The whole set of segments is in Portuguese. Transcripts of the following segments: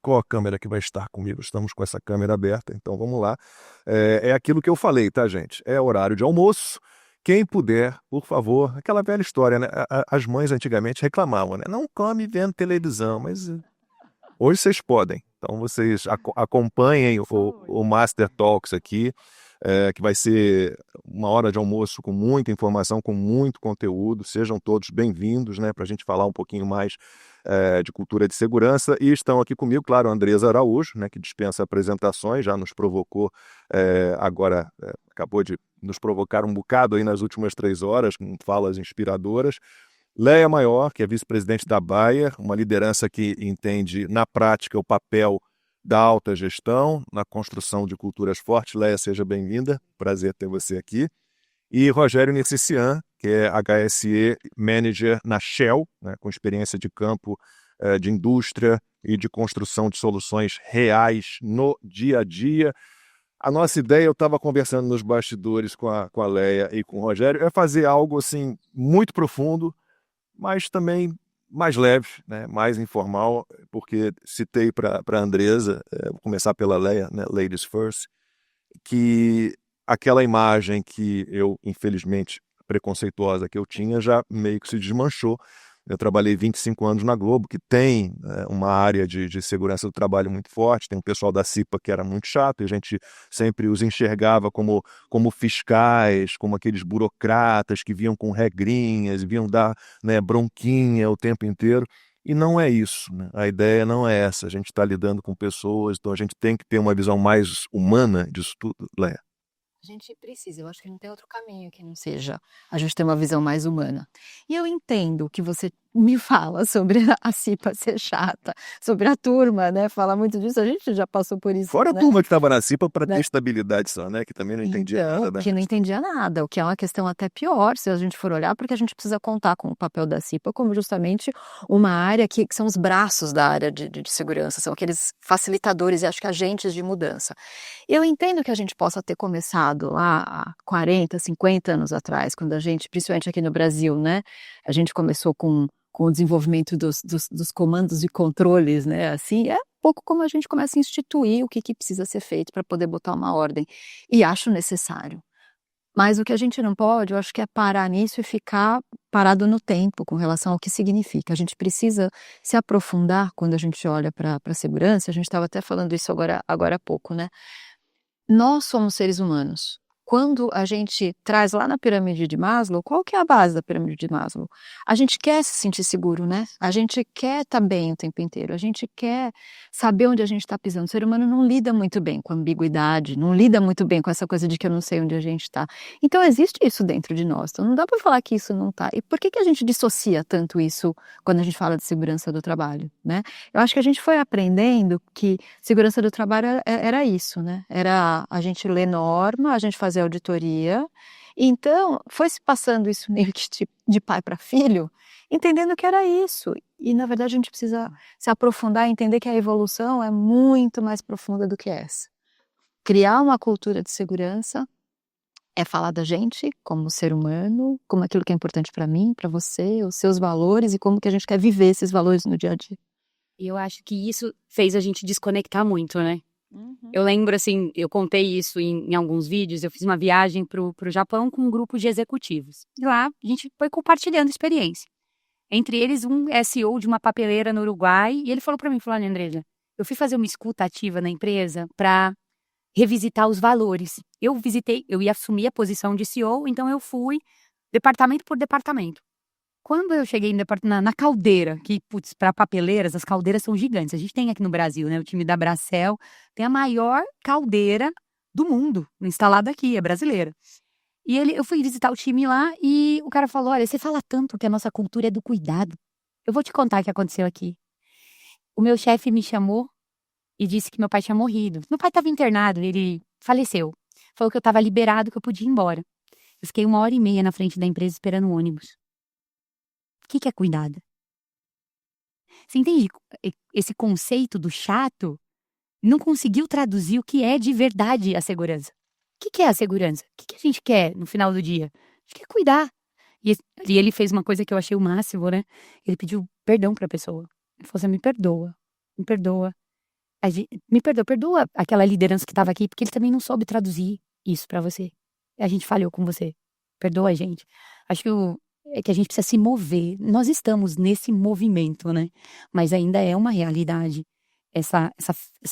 qual a câmera que vai estar comigo. Estamos com essa câmera aberta, então vamos lá. É aquilo que eu falei, tá, gente? É horário de almoço. Quem puder, por favor, aquela velha história, né? As mães antigamente reclamavam, né? Não come vendo televisão, mas hoje vocês podem. Então vocês acompanhem Por favor. o Master Talks aqui, que vai ser uma hora de almoço com muita informação, com muito conteúdo. Sejam todos bem-vindos, né, para a gente falar um pouquinho mais de cultura de segurança. E estão aqui comigo, claro, a Andresa Araújo, né, que dispensa apresentações, já nos provocou agora, acabou de nos provocar um bocado aí nas últimas 3 horas, com falas inspiradoras. Léia Maior, que é vice-presidente da Bayer, uma liderança que entende na prática o papel da alta gestão na construção de culturas fortes. Léia, seja bem-vinda, prazer ter você aqui. E Rogério Necician, que é HSE Manager na Shell, né, com experiência de campo de indústria e de construção de soluções reais no dia a dia. A nossa ideia, eu estava conversando nos bastidores com a Léia e com o Rogério, é fazer algo assim muito profundo, mas também mais leve, né, mais informal, porque citei para a Andresa, vou começar pela Leia, né, Ladies First, que aquela imagem que eu, infelizmente, preconceituosa que eu tinha, já meio que se desmanchou. Eu trabalhei 25 anos na Globo, que tem uma área de segurança do trabalho muito forte, tem um pessoal da CIPA que era muito chato, e a gente sempre os enxergava como fiscais, como aqueles burocratas que vinham com regrinhas, vinham dar, né, bronquinha o tempo inteiro. E não é isso, né? A ideia não é essa. A gente está lidando com pessoas, então a gente tem que ter uma visão mais humana disso tudo, Léa. A gente precisa, eu acho que não tem outro caminho que não seja a gente ter uma visão mais humana. E eu entendo que você me fala sobre a CIPA ser chata, sobre a turma, né, fala muito disso, a gente já passou por isso, Fora a né, turma que estava na CIPA para ter né. estabilidade só, né? Que também não entendia Então, nada da que não questão. entendia nada, o que é uma questão até pior, se a gente for olhar, porque a gente precisa contar com o papel da CIPA como justamente uma área que são os braços da área de segurança, são aqueles facilitadores e acho que agentes de mudança. Eu entendo que a gente possa ter começado lá há 40, 50 anos atrás, quando a gente, principalmente aqui no Brasil, né, a gente começou com o desenvolvimento dos comandos e controles, né, assim, é um pouco como a gente começa a instituir o que precisa ser feito para poder botar uma ordem, e acho necessário. Mas o que a gente não pode, eu acho que é parar nisso e ficar parado no tempo com relação ao que significa. A gente precisa se aprofundar quando a gente olha para a segurança, a gente estava até falando isso agora há pouco, né. Nós somos seres humanos. Quando a gente traz lá na pirâmide de Maslow, qual que é a base da pirâmide de Maslow? A gente quer se sentir seguro, né? A gente quer estar bem o tempo inteiro, a gente quer saber onde a gente está pisando. O ser humano não lida muito bem com ambiguidade, não lida muito bem com essa coisa de que eu não sei onde a gente está. Então existe isso dentro de nós, então não dá para falar que isso não está. E por que a gente dissocia tanto isso quando a gente fala de segurança do trabalho, né? Eu acho que a gente foi aprendendo que segurança do trabalho era isso, né, era a gente ler norma, a gente fazer auditoria, então foi se passando isso meio que de pai para filho, entendendo que era isso. E na verdade a gente precisa se aprofundar e entender que a evolução é muito mais profunda do que essa. Criar uma cultura de segurança é falar da gente como ser humano, como aquilo que é importante para mim, para você, os seus valores e como que a gente quer viver esses valores no dia a dia. E eu acho que isso fez a gente desconectar muito, né. Uhum. Eu lembro, assim, eu contei isso em alguns vídeos, eu fiz uma viagem pro Japão com um grupo de executivos. E lá a gente foi compartilhando experiência. Entre eles um SEO de uma papeleira no Uruguai, e ele falou pra mim, falou: "Olha, Andresa, eu fui fazer uma escuta ativa na empresa pra revisitar os valores. Eu ia assumir a posição de CEO, então eu fui departamento por departamento. Quando eu cheguei na caldeira, que, putz, para papeleiras, as caldeiras são gigantes. A gente tem aqui no Brasil, né, o time da Bracel tem a maior caldeira do mundo, instalada aqui, é brasileira. E eu fui visitar o time lá e o cara falou: "Olha, você fala tanto que a nossa cultura é do cuidado. Eu vou te contar o que aconteceu aqui. O meu chefe me chamou e disse que meu pai tinha morrido. Meu pai estava internado, ele faleceu. Falou que eu estava liberado, que eu podia ir embora. Eu fiquei 1 hora e meia na frente da empresa esperando o ônibus. O que é cuidado?" Você entende esse conceito do chato? Não conseguiu traduzir o que é de verdade a segurança. O que é a segurança? O que a gente quer no final do dia? A gente quer cuidar. E ele fez uma coisa que eu achei o máximo, né? Ele pediu perdão pra pessoa. Ele falou assim: me perdoa, me perdoa. Me perdoa aquela liderança que estava aqui, porque ele também não soube traduzir isso para você. A gente falhou com você. Perdoa a gente. Acho que é que a gente precisa se mover. Nós estamos nesse movimento, né? Mas ainda é uma realidade. Essa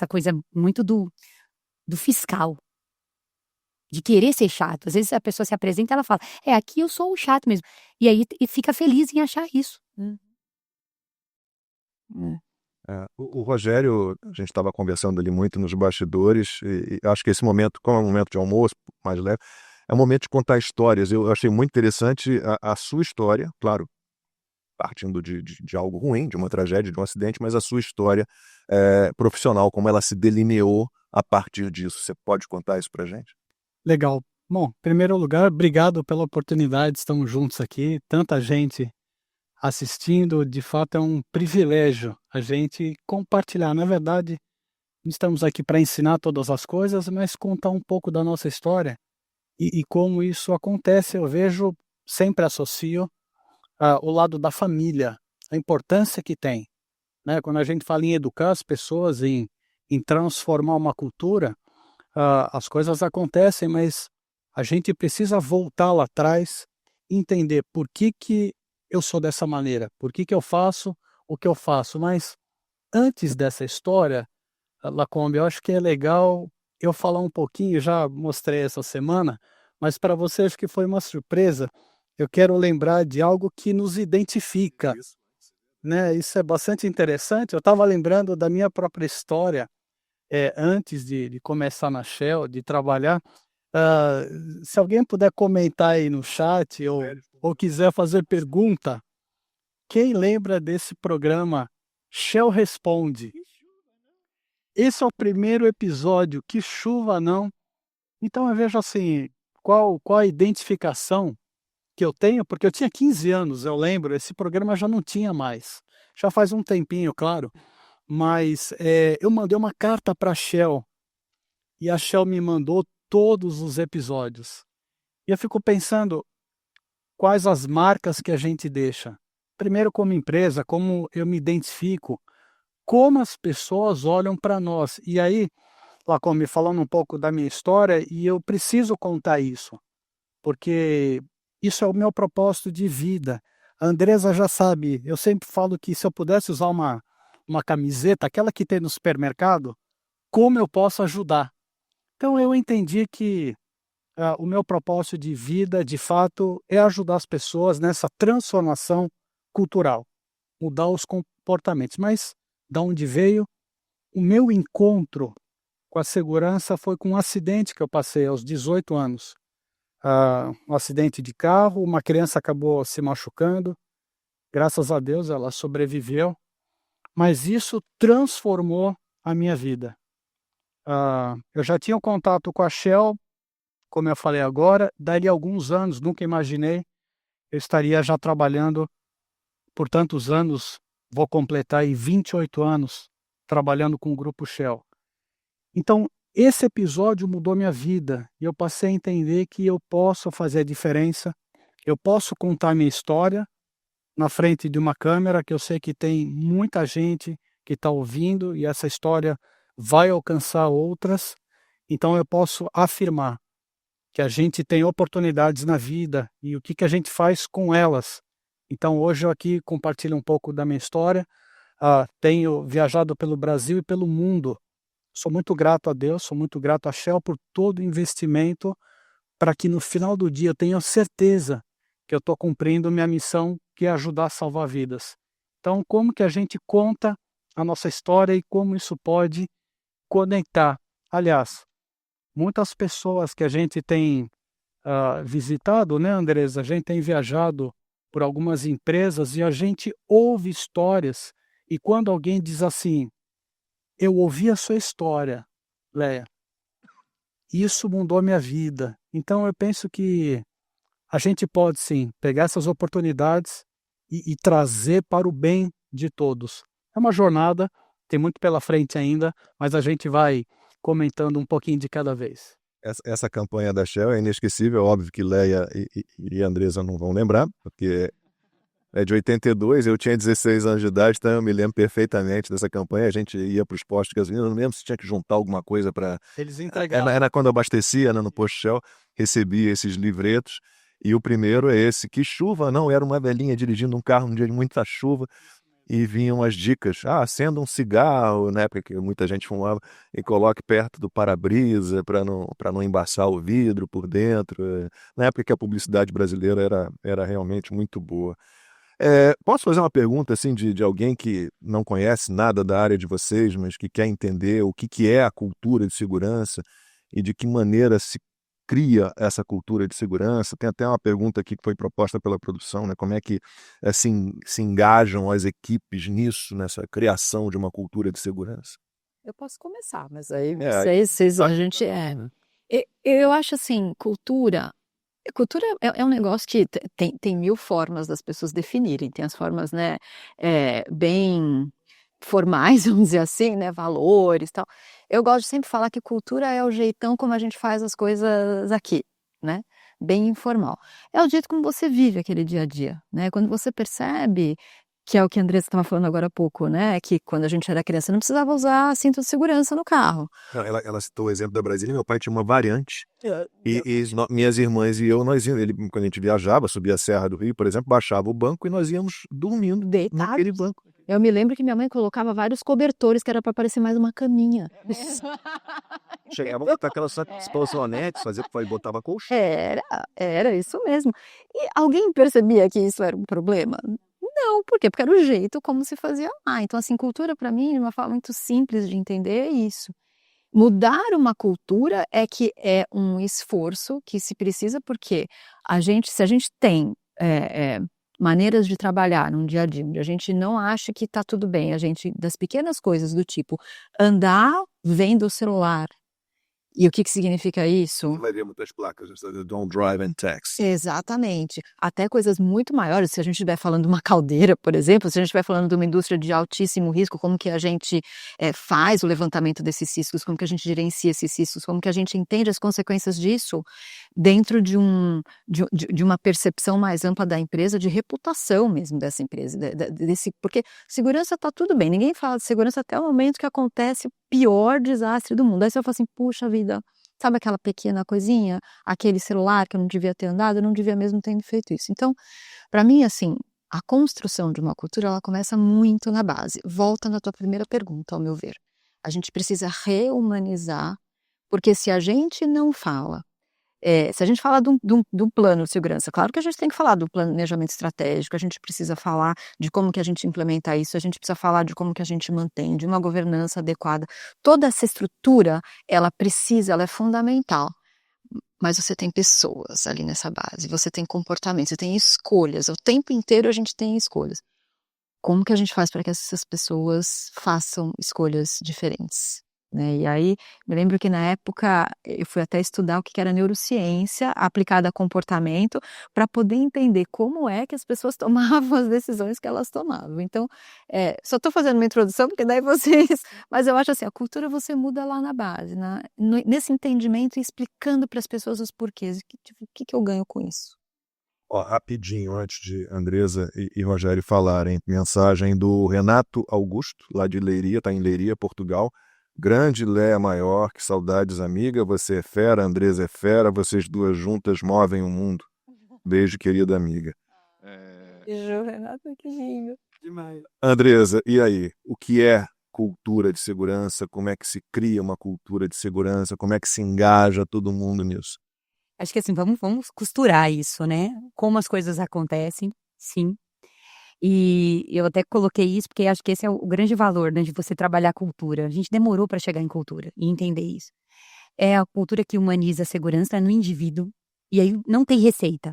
coisa muito do fiscal, de querer ser chato. Às vezes a pessoa se apresenta e ela fala, aqui eu sou o chato mesmo. E aí fica feliz em achar isso. O Rogério, a gente estava conversando ali muito nos bastidores, e acho que esse momento, como é um momento de almoço, mais leve, é um momento de contar histórias. Eu achei muito interessante a sua história, claro, partindo de algo ruim, de uma tragédia, de um acidente, mas a sua história profissional, como ela se delineou a partir disso. Você pode contar isso pra gente? Legal. Bom, em primeiro lugar, obrigado pela oportunidade, estamos juntos aqui, tanta gente assistindo, de fato é um privilégio a gente compartilhar. Na verdade, estamos aqui para ensinar todas as coisas, mas contar um pouco da nossa história e como isso acontece. Eu vejo, sempre associo o lado da família, a importância que tem, né? Quando a gente fala em educar as pessoas, em transformar uma cultura, as coisas acontecem, mas a gente precisa voltar lá atrás, entender por que eu sou dessa maneira, por que eu faço o que eu faço. Mas antes dessa história, Lacombe, eu acho que é legal eu falar um pouquinho, já mostrei essa semana, mas para você acho que foi uma surpresa. Eu quero lembrar de algo que nos identifica, né? Isso é bastante interessante. Eu estava lembrando da minha própria história, antes de começar na Shell, de trabalhar. Se alguém puder comentar aí no chat ou quiser fazer pergunta, quem lembra desse programa Shell Responde? Esse é o primeiro episódio, Que Chuva Não. Então eu vejo assim, qual a identificação que eu tenho, porque eu tinha 15 anos, eu lembro, esse programa já não tinha mais. Já faz um tempinho, claro, mas eu mandei uma carta para a Shell e a Shell me mandou todos os episódios. E eu fico pensando quais as marcas que a gente deixa. Primeiro, como empresa, como eu me identifico, como as pessoas olham para nós. E aí, Lacombe, falando um pouco da minha história, e eu preciso contar isso, porque isso é o meu propósito de vida. A Andresa já sabe, eu sempre falo que se eu pudesse usar uma camiseta, aquela que tem no supermercado, como eu posso ajudar? Então eu entendi que o meu propósito de vida, de fato, é ajudar as pessoas nessa transformação cultural, mudar os comportamentos. Mas da onde veio? O meu encontro com a segurança foi com um acidente que eu passei aos 18 anos. Um acidente de carro, uma criança acabou se machucando, graças a Deus ela sobreviveu, mas isso transformou a minha vida. Eu já tinha um contato com a Shell, como eu falei agora, dali a alguns anos, nunca imaginei, eu estaria já trabalhando por tantos anos, vou completar aí 28 anos trabalhando com o Grupo Shell. Então, esse episódio mudou minha vida e eu passei a entender que eu posso fazer a diferença, eu posso contar minha história na frente de uma câmera, que eu sei que tem muita gente que está ouvindo e essa história vai alcançar outras. Então eu posso afirmar que a gente tem oportunidades na vida e o que a gente faz com elas. Então hoje eu aqui compartilho um pouco da minha história, tenho viajado pelo Brasil e pelo mundo. Sou muito grato a Deus, sou muito grato a Shell por todo o investimento, para que no final do dia eu tenha certeza que eu estou cumprindo minha missão, que é ajudar a salvar vidas. Então, como que a gente conta a nossa história e como isso pode conectar? Aliás, muitas pessoas que a gente tem visitado, né, Andresa? A gente tem viajado por algumas empresas e a gente ouve histórias. E quando alguém diz assim, eu ouvi a sua história, Leia, isso mudou minha vida. Então eu penso que a gente pode sim pegar essas oportunidades e trazer para o bem de todos. É uma jornada, tem muito pela frente ainda, mas a gente vai comentando um pouquinho de cada vez. Essa campanha da Shell é inesquecível, óbvio que Leia e Andresa não vão lembrar, porque É de 82, eu tinha 16 anos de idade, então eu me lembro perfeitamente dessa campanha. A gente ia para os postos de gasolina, eu não lembro se tinha que juntar alguma coisa para. Eles Era, entregavam. era quando eu abastecia, né, no posto Shell, recebia esses livretos. E o primeiro é esse: que chuva não, era uma velhinha dirigindo um carro num dia de muita chuva. E vinham as dicas. Acenda um cigarro, na época que muita gente fumava, e coloque perto do para-brisa para não embaçar o vidro por dentro. Na época que a publicidade brasileira era realmente muito boa. Posso fazer uma pergunta assim de alguém que não conhece nada da área de vocês, mas que quer entender o que é a cultura de segurança e de que maneira se cria essa cultura de segurança? Tem até uma pergunta aqui que foi proposta pela produção, né? Como é que assim se engajam as equipes nisso, nessa criação de uma cultura de segurança? Eu posso começar, mas aí É, a gente eu acho assim, cultura é um negócio que tem mil formas das pessoas definirem, tem as formas, né, bem formais, vamos dizer assim, né, valores, tal. Eu gosto de sempre falar que cultura é o jeitão como a gente faz as coisas aqui, né, bem informal. É o jeito como você vive aquele dia a dia, né, quando você percebe que é o que a Andressa estava falando agora há pouco, né, que quando a gente era criança não precisava usar cinto de segurança no carro. ela citou o exemplo da Brasília. Meu pai tinha uma variante É, e minhas irmãs e eu, nós íamos, quando a gente viajava, subia a Serra do Rio, por exemplo, baixava o banco e nós íamos dormindo deitados. naquele banco. Eu me lembro que minha mãe colocava vários cobertores que era para parecer mais uma caminha. Chegava a botar aquelas colchonetes, fazia, botava colchão. Era isso mesmo. E alguém percebia que isso era um problema? Não, por quê? Porque era o jeito como se fazia lá. Então, assim, cultura para mim, de uma forma muito simples de entender, é isso. Mudar uma cultura é que é um esforço que se precisa, porque se a gente tem maneiras de trabalhar num dia a dia, onde a gente não acha que está tudo bem, das pequenas coisas do tipo andar vendo o celular. E o que significa isso? Você vai ver muitas placas, don't drive and text. Exatamente. Até coisas muito maiores, se a gente estiver falando de uma caldeira, por exemplo, se a gente estiver falando de uma indústria de altíssimo risco, como que a gente faz o levantamento desses riscos, como que a gente gerencia esses riscos, como que a gente entende as consequências disso dentro de uma percepção mais ampla da empresa, de reputação mesmo dessa empresa, porque segurança está tudo bem, ninguém fala de segurança até o momento que acontece o pior desastre do mundo. Aí você fala assim, puxa vida, sabe aquela pequena coisinha, aquele celular que eu não devia ter andado, eu não devia mesmo ter feito isso. Então, para mim, assim, a construção de uma cultura, ela começa muito na base. Volta na tua primeira pergunta, ao meu ver. A gente precisa reumanizar, porque se a gente não fala, se a gente fala de um plano de segurança, claro que a gente tem que falar do planejamento estratégico, a gente precisa falar de como que a gente implementa isso, a gente precisa falar de como que a gente mantém, de uma governança adequada. Toda essa estrutura, ela é fundamental. Mas você tem pessoas ali nessa base, você tem comportamentos, você tem escolhas, o tempo inteiro a gente tem escolhas. Como que a gente faz para que essas pessoas façam escolhas diferentes? Né? E aí, me lembro que na época eu fui até estudar o que era neurociência aplicada a comportamento para poder entender como é que as pessoas tomavam as decisões que elas tomavam. Então, só estou fazendo uma introdução porque daí vocês... Mas eu acho assim, a cultura você muda lá na base, nesse entendimento e explicando para as pessoas os porquês. O que eu ganho com isso? Rapidinho, antes de Andressa e Rogério falarem, mensagem do Renato Augusto, lá de Leiria, está em Leiria, Portugal. Grande Léa Maior, que saudades, amiga. Você é fera, Andressa é fera. Vocês duas juntas movem o mundo. Beijo, querida amiga. Beijo, Renato, que lindo. Demais. Andressa, e aí? O que é cultura de segurança? Como é que se cria uma cultura de segurança? Como é que se engaja todo mundo nisso? Acho que assim, vamos costurar isso, né? Como as coisas acontecem, sim. E eu até coloquei isso porque acho que esse é o grande valor, né, de você trabalhar a cultura. A gente demorou para chegar em cultura e entender isso. É a cultura que humaniza a segurança no indivíduo, e aí não tem receita.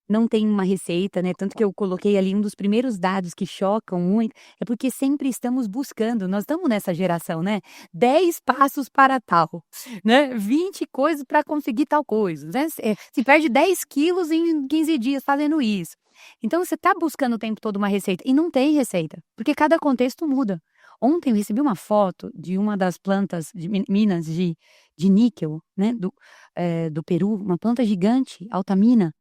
Não tem uma receita, né, tanto que eu coloquei ali um dos primeiros dados que chocam muito, é porque sempre estamos buscando, nós estamos nessa geração, né, 10 passos para tal, né, 20 coisas para conseguir tal coisa, né, se perde 10 quilos em 15 dias fazendo isso. Então você está buscando o tempo todo uma receita, e não tem receita, porque cada contexto muda. Ontem eu recebi uma foto de uma das plantas de minas de níquel, né, do Peru, uma planta gigante, Altamina.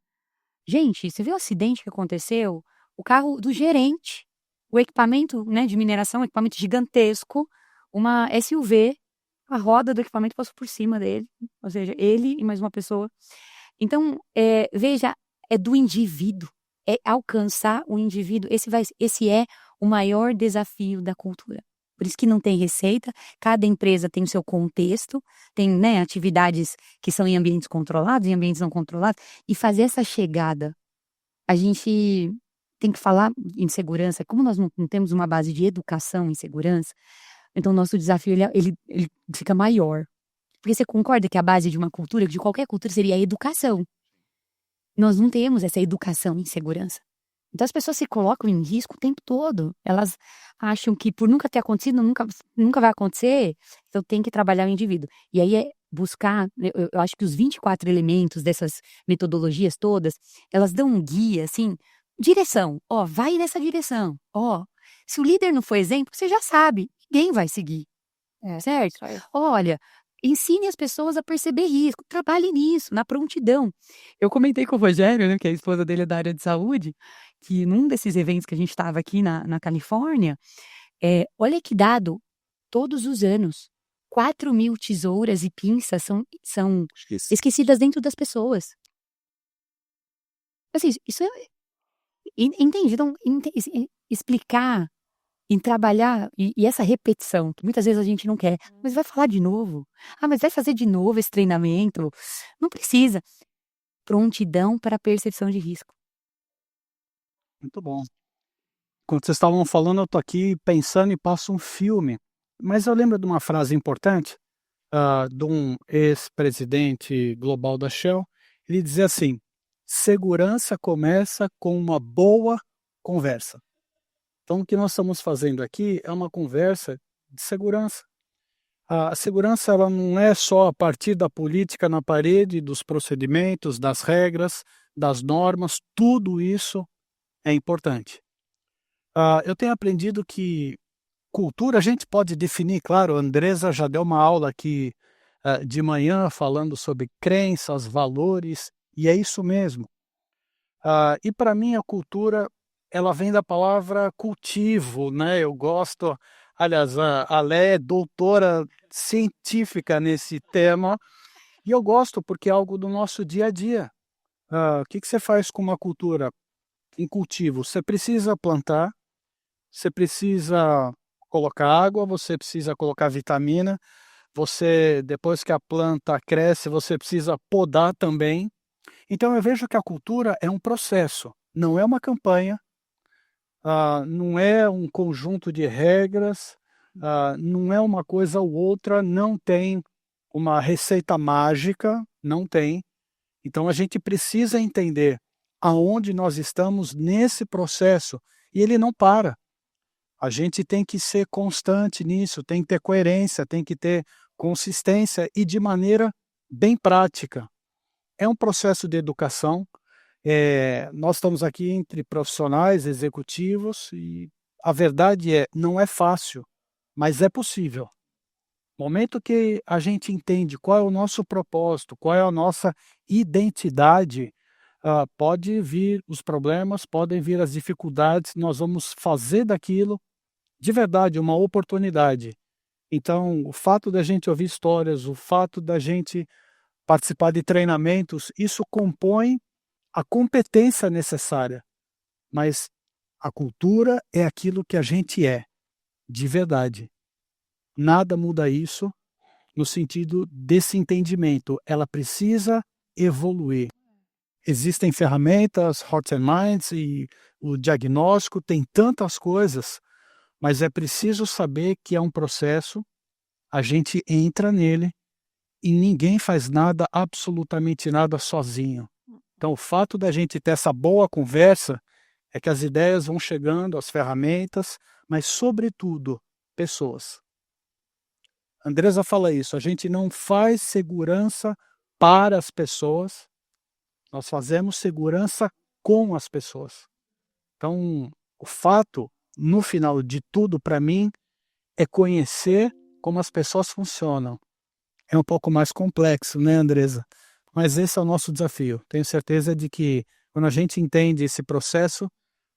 Gente, você viu o acidente que aconteceu? o carro do gerente, o equipamento, né, de mineração, um equipamento gigantesco, uma SUV, a roda do equipamento passou por cima dele, ou seja, ele e mais uma pessoa. Então, veja, é do indivíduo, é alcançar o indivíduo. Esse é o maior desafio da cultura. Por isso que não tem receita, cada empresa tem o seu contexto, tem, né, atividades que são em ambientes controlados, em ambientes não controlados, e fazer essa chegada. A gente tem que falar em segurança, como nós não temos uma base de educação em segurança, então o nosso desafio ele fica maior. Porque você concorda que a base de uma cultura, de qualquer cultura, seria a educação. Nós não temos essa educação em segurança. Então as pessoas se colocam em risco o tempo todo. Elas acham que por nunca ter acontecido, nunca vai acontecer, então tem que trabalhar o indivíduo. E aí é buscar, eu acho que os 24 elementos dessas metodologias todas, elas dão um guia, assim, direção. Ó, vai nessa direção. Ó, se o líder não for exemplo, você já sabe, ninguém vai seguir. Certo? Olha, ensine as pessoas a perceber risco, trabalhe nisso, na prontidão. Eu comentei com o Rogério, né, que é a esposa dele é da área de saúde, que num desses eventos que a gente estava aqui na Califórnia, olha que dado, todos os anos, 4.000 tesouras e pinças são esquecidas dentro das pessoas. Assim, isso é... Entende? Então, explicar, em trabalhar, e essa repetição, que muitas vezes a gente não quer, mas vai falar de novo. Ah, mas vai fazer de novo esse treinamento? Não precisa. Prontidão para a percepção de risco. Muito bom. Quando vocês estavam falando, eu estou aqui pensando e passo um filme. Mas eu lembro de uma frase importante de um ex-presidente global da Shell. Ele dizia assim: segurança começa com uma boa conversa. Então, o que nós estamos fazendo aqui é uma conversa de segurança. A segurança ela não é só a partir da política na parede, dos procedimentos, das regras, das normas, tudo isso é importante. Eu tenho aprendido que cultura a gente pode definir, claro, a Andresa já deu uma aula aqui de manhã falando sobre crenças, valores, e é isso mesmo. E para mim a cultura ela vem da palavra cultivo, né? Eu gosto, aliás, a Lé é doutora científica nesse tema, e eu gosto porque é algo do nosso dia a dia. O que você faz com uma cultura em cultivo? Você precisa plantar, você precisa colocar água, você precisa colocar vitamina, você, depois que a planta cresce, você precisa podar também. Então eu vejo que a cultura é um processo, não é uma campanha, não é um conjunto de regras, não é uma coisa ou outra, não tem uma receita mágica, não tem. Então a gente precisa entender aonde nós estamos nesse processo e ele não para. A gente tem que ser constante nisso, tem que ter coerência, tem que ter consistência e de maneira bem prática. É um processo de educação. Nós estamos aqui entre profissionais, executivos, e a verdade não é fácil, mas é possível. No momento que a gente entende qual é o nosso propósito, qual é a nossa identidade, pode vir os problemas, podem vir as dificuldades, nós vamos fazer daquilo, de verdade, uma oportunidade. Então, o fato da gente ouvir histórias, o fato da gente participar de treinamentos, isso compõe a competência necessária, mas a cultura é aquilo que a gente é, de verdade. Nada muda isso no sentido desse entendimento. Ela precisa evoluir. Existem ferramentas, Hearts and Minds e o diagnóstico, tem tantas coisas, mas é preciso saber que é um processo, a gente entra nele e ninguém faz nada, absolutamente nada sozinho. Então, o fato da gente ter essa boa conversa é que as ideias vão chegando, as ferramentas, mas, sobretudo, pessoas. A Andresa fala isso, a gente não faz segurança para as pessoas, nós fazemos segurança com as pessoas. Então, o fato, no final de tudo, para mim, é conhecer como as pessoas funcionam. É um pouco mais complexo, né, Andresa? Mas esse é o nosso desafio. Tenho certeza de que quando a gente entende esse processo,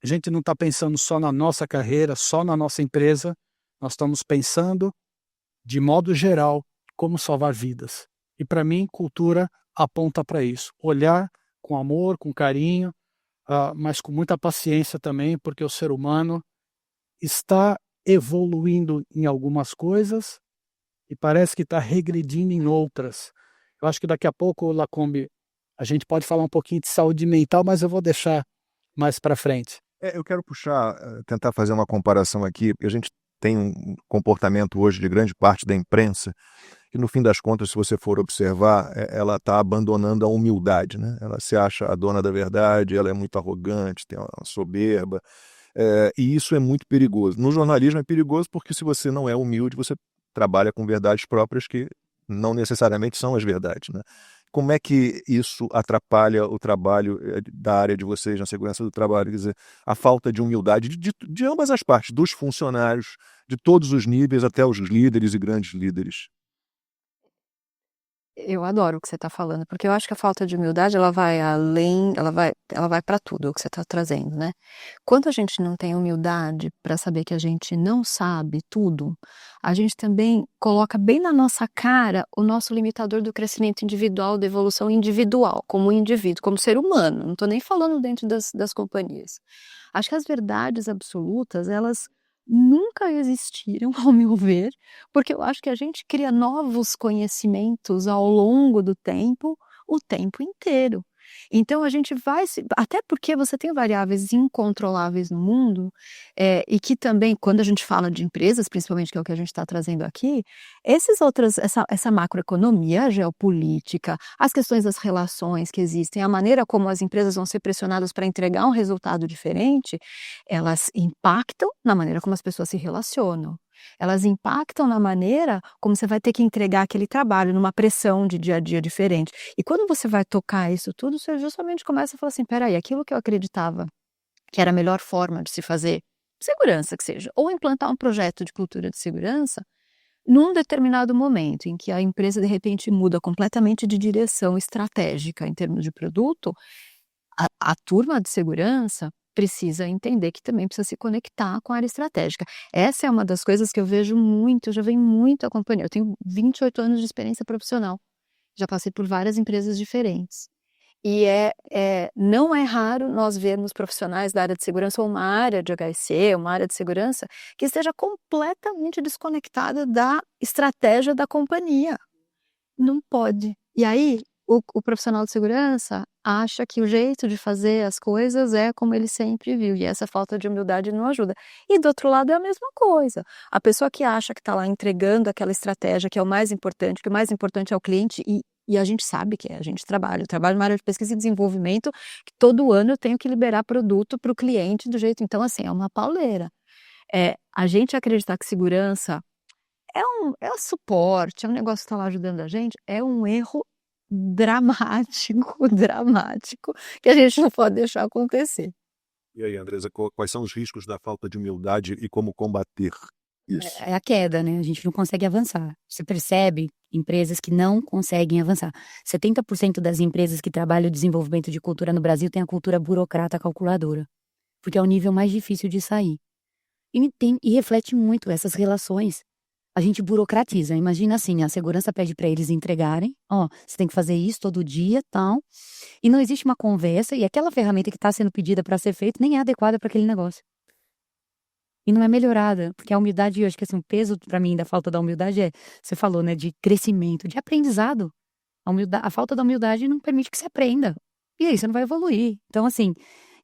A gente não está pensando só na nossa carreira, só na nossa empresa, nós estamos pensando, de modo geral, como salvar vidas. E para mim, cultura aponta para isso. Olhar com amor, com carinho, mas com muita paciência também, porque o ser humano está evoluindo em algumas coisas e parece que está regredindo em outras. Eu acho que daqui a pouco, Lacombe, a gente pode falar um pouquinho de saúde mental, mas eu vou deixar mais para frente. Eu quero puxar, tentar fazer uma comparação aqui, porque a gente tem um comportamento hoje de grande parte da imprensa, que no fim das contas, se você for observar, ela está abandonando a humildade, né? Ela se acha a dona da verdade, ela é muito arrogante, tem uma soberba, e isso é muito perigoso. No jornalismo é perigoso porque se você não é humilde, você trabalha com verdades próprias que não necessariamente são as verdades, né? Como é que isso atrapalha o trabalho da área de vocês na segurança do trabalho? Quer dizer, a falta de humildade de ambas as partes, dos funcionários, de todos os níveis, até os líderes e grandes líderes. Eu adoro o que você está falando, porque eu acho que a falta de humildade, ela vai além, ela vai para tudo, o que você está trazendo, né. Quando a gente não tem humildade para saber que a gente não sabe tudo, a gente também coloca bem na nossa cara o nosso limitador do crescimento individual, da evolução individual, como indivíduo, como ser humano, não estou nem falando dentro das companhias. Acho que as verdades absolutas, elas nunca existiram, ao meu ver, porque eu acho que a gente cria novos conhecimentos ao longo do tempo, o tempo inteiro. Então a gente vai se até porque você tem variáveis incontroláveis no mundo, e que também quando a gente fala de empresas, principalmente que é o que a gente está trazendo aqui, essa macroeconomia, a geopolítica, as questões das relações que existem, a maneira como as empresas vão ser pressionadas para entregar um resultado diferente, elas impactam na maneira como as pessoas se relacionam. Elas impactam na maneira como você vai ter que entregar aquele trabalho, numa pressão de dia a dia diferente. E quando você vai tocar isso tudo, você justamente começa a falar assim: "Espera aí, aquilo que eu acreditava que era a melhor forma de se fazer, segurança que seja, ou implantar um projeto de cultura de segurança, num determinado momento em que a empresa de repente muda completamente de direção estratégica em termos de produto, a turma de segurança precisa entender que também precisa se conectar com a área estratégica. Essa é uma das coisas que eu vejo muito, eu já venho muito acompanhando. Eu tenho 28 anos de experiência profissional, já passei por várias empresas diferentes. E não é raro nós vermos profissionais da área de segurança ou uma área de HSE, uma área de segurança, que esteja completamente desconectada da estratégia da companhia. Não pode. E aí, o profissional de segurança acha que o jeito de fazer as coisas é como ele sempre viu, e essa falta de humildade não ajuda. E do outro lado é a mesma coisa. A pessoa que acha que está lá entregando aquela estratégia que é o mais importante, que o mais importante é o cliente, e a gente sabe que a gente trabalha. Eu trabalho numa área de pesquisa e desenvolvimento, que todo ano eu tenho que liberar produto para o cliente do jeito. Então, assim, é uma pauleira. A gente acreditar que segurança é um suporte, é um negócio que está lá ajudando a gente, é um erro dramático, dramático, que a gente não pode deixar acontecer. E aí, Andresa, quais são os riscos da falta de humildade e como combater isso? É a queda, né, a gente não consegue avançar. Você percebe empresas que não conseguem avançar. 70% das empresas que trabalham o desenvolvimento de cultura no Brasil têm a cultura burocrata calculadora, porque é o nível mais difícil de sair. E reflete muito essas relações. A gente burocratiza. Imagina assim, a segurança pede para eles entregarem, ó, você tem que fazer isso todo dia, tal, e não existe uma conversa, e aquela ferramenta que está sendo pedida para ser feita nem é adequada para aquele negócio. E não é melhorada, porque a humildade, eu acho que assim, o peso para mim da falta da humildade você falou, né, de crescimento, de aprendizado. A falta da humildade não permite que você aprenda. E aí você não vai evoluir. Então, assim,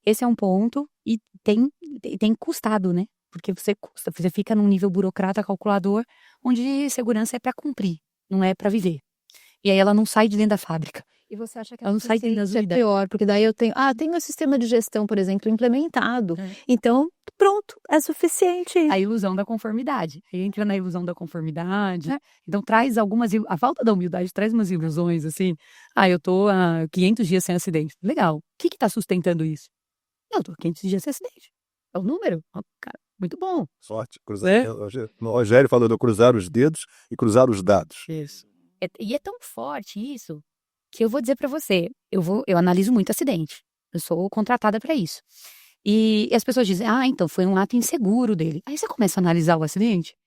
esse é um ponto e tem custado, né? Porque você fica num nível burocrata calculador, onde segurança é para cumprir, não é para viver. E aí ela não sai de dentro da fábrica. E você acha que Ela não sai dentro das é unidades. pior, porque daí eu tenho um sistema de gestão, por exemplo, implementado, então pronto, é suficiente. A ilusão da conformidade. Aí entra na ilusão da conformidade. Então traz a falta da humildade traz umas ilusões, assim. Eu tô há 500 dias sem acidente. Legal. O que tá sustentando isso? Eu tô há 500 dias sem acidente. É o número. Cara, muito bom. Sorte. O Rogério falou de cruzar os dedos e cruzar os dados. Isso. E é tão forte isso, que eu vou dizer pra você, eu analiso muito acidente. Eu sou contratada pra isso. E as pessoas dizem, então foi um ato inseguro dele. Aí você começa a analisar o acidente.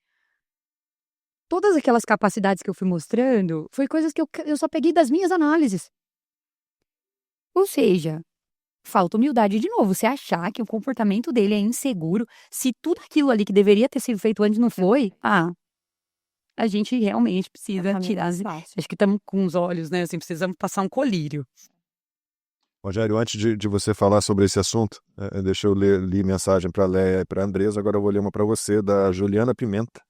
Todas aquelas capacidades que eu fui mostrando, foi coisas que eu só peguei das minhas análises. Ou seja, falta humildade de novo. Você achar que o comportamento dele é inseguro, se tudo aquilo ali que deveria ter sido feito antes não foi, a gente realmente precisa tirar acho que estamos com os olhos, né, assim, precisamos passar um colírio. Rogério, antes de você falar sobre esse assunto, deixa eu ler mensagem para a Léa e para a Andresa, agora eu vou ler uma para você, da Juliana Pimenta.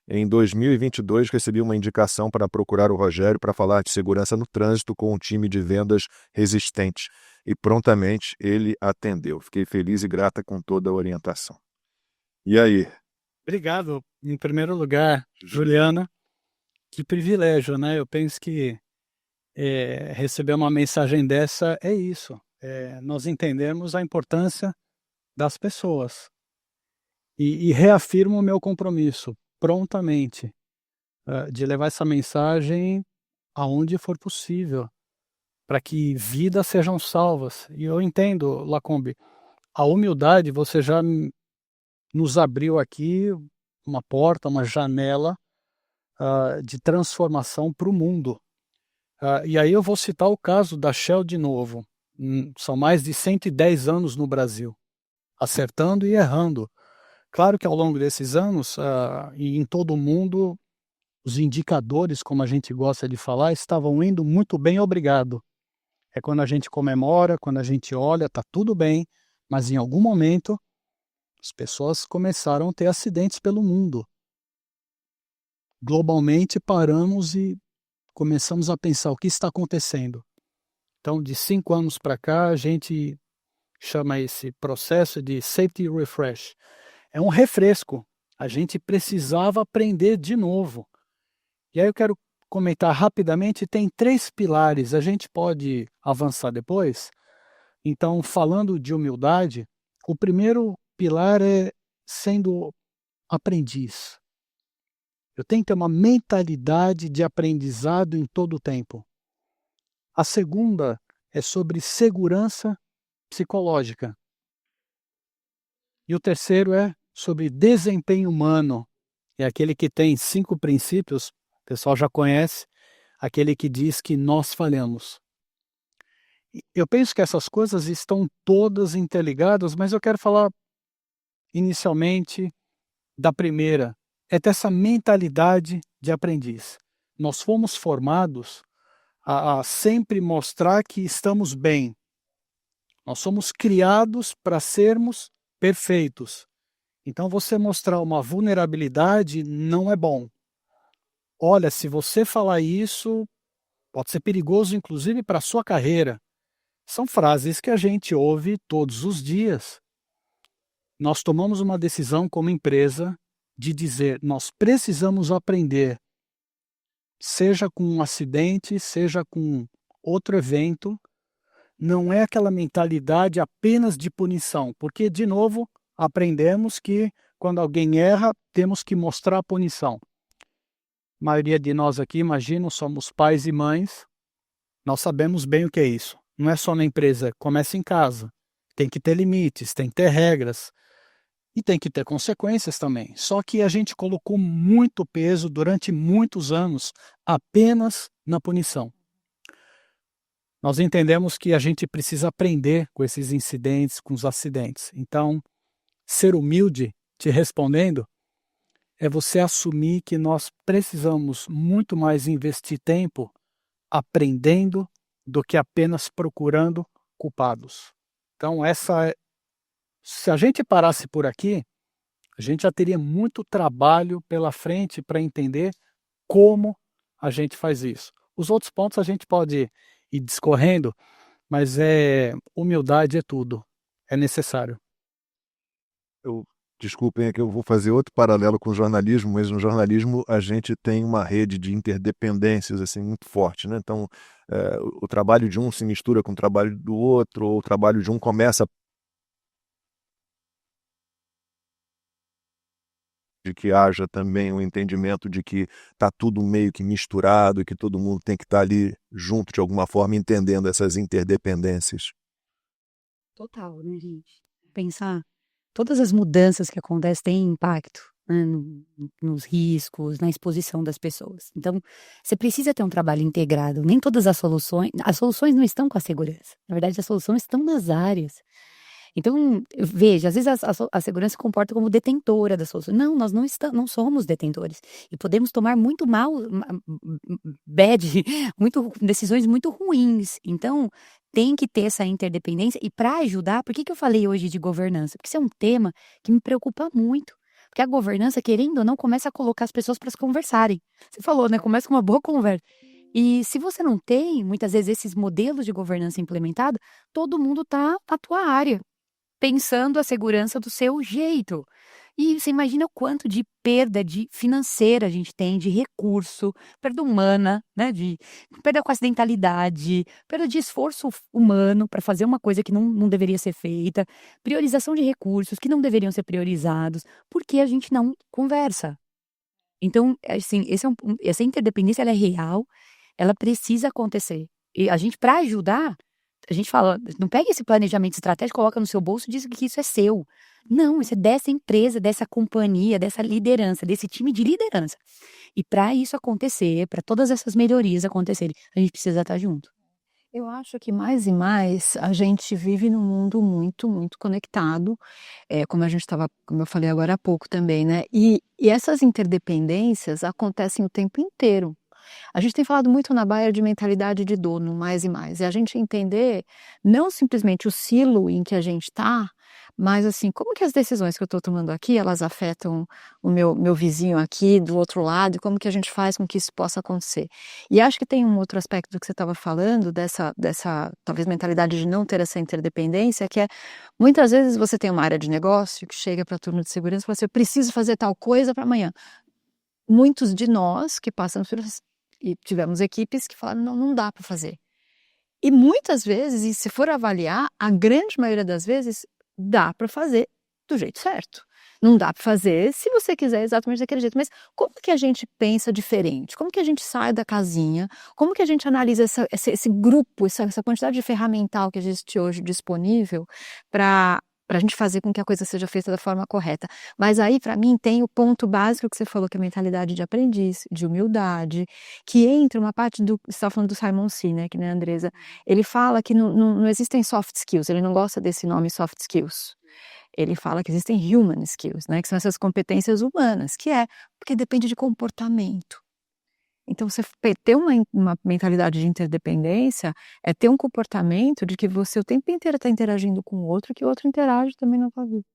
Em 2022, recebi uma indicação para procurar o Rogério para falar de segurança no trânsito com um time de vendas resistente. E prontamente ele atendeu. Fiquei feliz e grata com toda a orientação. E aí? Obrigado, em primeiro lugar, Juliana. Que privilégio, né? Eu penso que receber uma mensagem dessa é isso. Nós entendemos a importância das pessoas. E reafirmo o meu compromisso, prontamente, de levar essa mensagem aonde for possível, para que vidas sejam salvas. E eu entendo, Lacombe, a humildade, você já nos abriu aqui uma porta, uma janela de transformação para o mundo. E aí eu vou citar o caso da Shell de novo. São mais de 110 anos no Brasil, acertando e errando. Claro que ao longo desses anos, e em todo o mundo, os indicadores, como a gente gosta de falar, estavam indo muito bem, obrigado. É quando a gente comemora, quando a gente olha, está tudo bem, mas em algum momento as pessoas começaram a ter acidentes pelo mundo. Globalmente paramos e começamos a pensar o que está acontecendo. Então, de 5 anos para cá, a gente chama esse processo de safety refresh. É um refresco. A gente precisava aprender de novo. E aí eu quero comentar rapidamente, tem 3 pilares, a gente pode avançar depois. Então, falando de humildade, o primeiro pilar é sendo aprendiz. Eu tenho que ter uma mentalidade de aprendizado em todo o tempo. A segunda é sobre segurança psicológica. E o terceiro é sobre desempenho humano. É aquele que tem 5 princípios, o pessoal já conhece, aquele que diz que nós falhamos. Eu penso que essas coisas estão todas interligadas, mas eu quero falar inicialmente da primeira, é dessa mentalidade de aprendiz. Nós fomos formados a sempre mostrar que estamos bem. Nós somos criados para sermos perfeitos. Então você mostrar uma vulnerabilidade não é bom. Olha, se você falar isso, pode ser perigoso inclusive para a sua carreira. São frases que a gente ouve todos os dias. Nós tomamos uma decisão como empresa de dizer, nós precisamos aprender, seja com um acidente, seja com outro evento, não é aquela mentalidade apenas de punição, porque, de novo, aprendemos que quando alguém erra, temos que mostrar a punição. A maioria de nós aqui, imagino, somos pais e mães, nós sabemos bem o que é isso. Não é só na empresa, começa em casa. Tem que ter limites, tem que ter regras e tem que ter consequências também. Só que a gente colocou muito peso durante muitos anos apenas na punição. Nós entendemos que a gente precisa aprender com esses incidentes, com os acidentes. Então, ser humilde, te respondendo, é você assumir que nós precisamos muito mais investir tempo aprendendo do que apenas procurando culpados. Então, se a gente parasse por aqui, a gente já teria muito trabalho pela frente para entender como a gente faz isso. Os outros pontos a gente pode ir discorrendo, mas humildade é tudo, é necessário. Desculpem, é que eu vou fazer outro paralelo com o jornalismo, mas no jornalismo a gente tem uma rede de interdependências assim, muito forte, né? Então, o trabalho de um se mistura com o trabalho do outro, ou o trabalho de um começa de que haja também um entendimento de que está tudo meio que misturado e que todo mundo tem que estar ali junto de alguma forma, entendendo essas interdependências. Total, né, gente? pensar, todas as mudanças que acontecem têm impacto, né, nos riscos, na exposição das pessoas. Então, você precisa ter um trabalho integrado. Nem todas as soluções não estão com a segurança. Na verdade, as soluções estão nas áreas. Então, veja, às vezes a segurança se comporta como detentora da solução. Não, nós não somos detentores. E podemos tomar muito decisões muito ruins. Então, tem que ter essa interdependência. E para ajudar, por que eu falei hoje de governança? Porque isso é um tema que me preocupa muito. Porque a governança, querendo ou não, começa a colocar as pessoas para conversarem. Você falou, né? Começa com uma boa conversa. E se você não tem, muitas vezes, esses modelos de governança implementados, todo mundo está na tua área, pensando a segurança do seu jeito. E você imagina o quanto de perda financeira a gente tem, de recurso, perda humana, né? De perda com acidentalidade, perda de esforço humano para fazer uma coisa que não deveria ser feita, priorização de recursos que não deveriam ser priorizados, porque a gente não conversa. Então, assim, essa interdependência ela é real, ela precisa acontecer. E a gente, para ajudar, a gente fala, não pega esse planejamento estratégico, coloca no seu bolso e diz que isso é seu. Não, isso é dessa empresa, dessa companhia, dessa liderança, desse time de liderança. E para isso acontecer, para todas essas melhorias acontecerem, a gente precisa estar junto. Eu acho que mais e mais a gente vive num mundo muito, muito conectado, como eu falei agora há pouco também, né? E essas interdependências acontecem o tempo inteiro. A gente tem falado muito na Bayer de mentalidade de dono, mais e mais. E a gente entender não simplesmente o silo em que a gente está, mas assim, como que as decisões que eu estou tomando aqui, elas afetam o meu vizinho aqui do outro lado, e como que a gente faz com que isso possa acontecer. E acho que tem um outro aspecto do que você estava falando, dessa talvez mentalidade de não ter essa interdependência, que é, muitas vezes você tem uma área de negócio que chega para a turma de segurança e fala assim, eu preciso fazer tal coisa para amanhã. Muitos de nós que passamos por e tivemos equipes que falaram, não dá para fazer. E muitas vezes, e se for avaliar, a grande maioria das vezes, dá para fazer do jeito certo. Não dá para fazer se você quiser exatamente daquele jeito. Mas como que a gente pensa diferente? Como que a gente sai da casinha? Como que a gente analisa esse grupo, essa quantidade de ferramental que existe hoje disponível para a gente fazer com que a coisa seja feita da forma correta? Mas aí, para mim, tem o ponto básico que você falou, que é a mentalidade de aprendiz, de humildade, que entra uma parte você estava falando do Simon Sinek, né, Andresa? Ele fala que não existem soft skills, ele não gosta desse nome soft skills. Ele fala que existem human skills, né, que são essas competências humanas, porque depende de comportamento. Então, você ter uma mentalidade de interdependência é ter um comportamento de que você o tempo inteiro está interagindo com o outro, que o outro interage também na sua vida.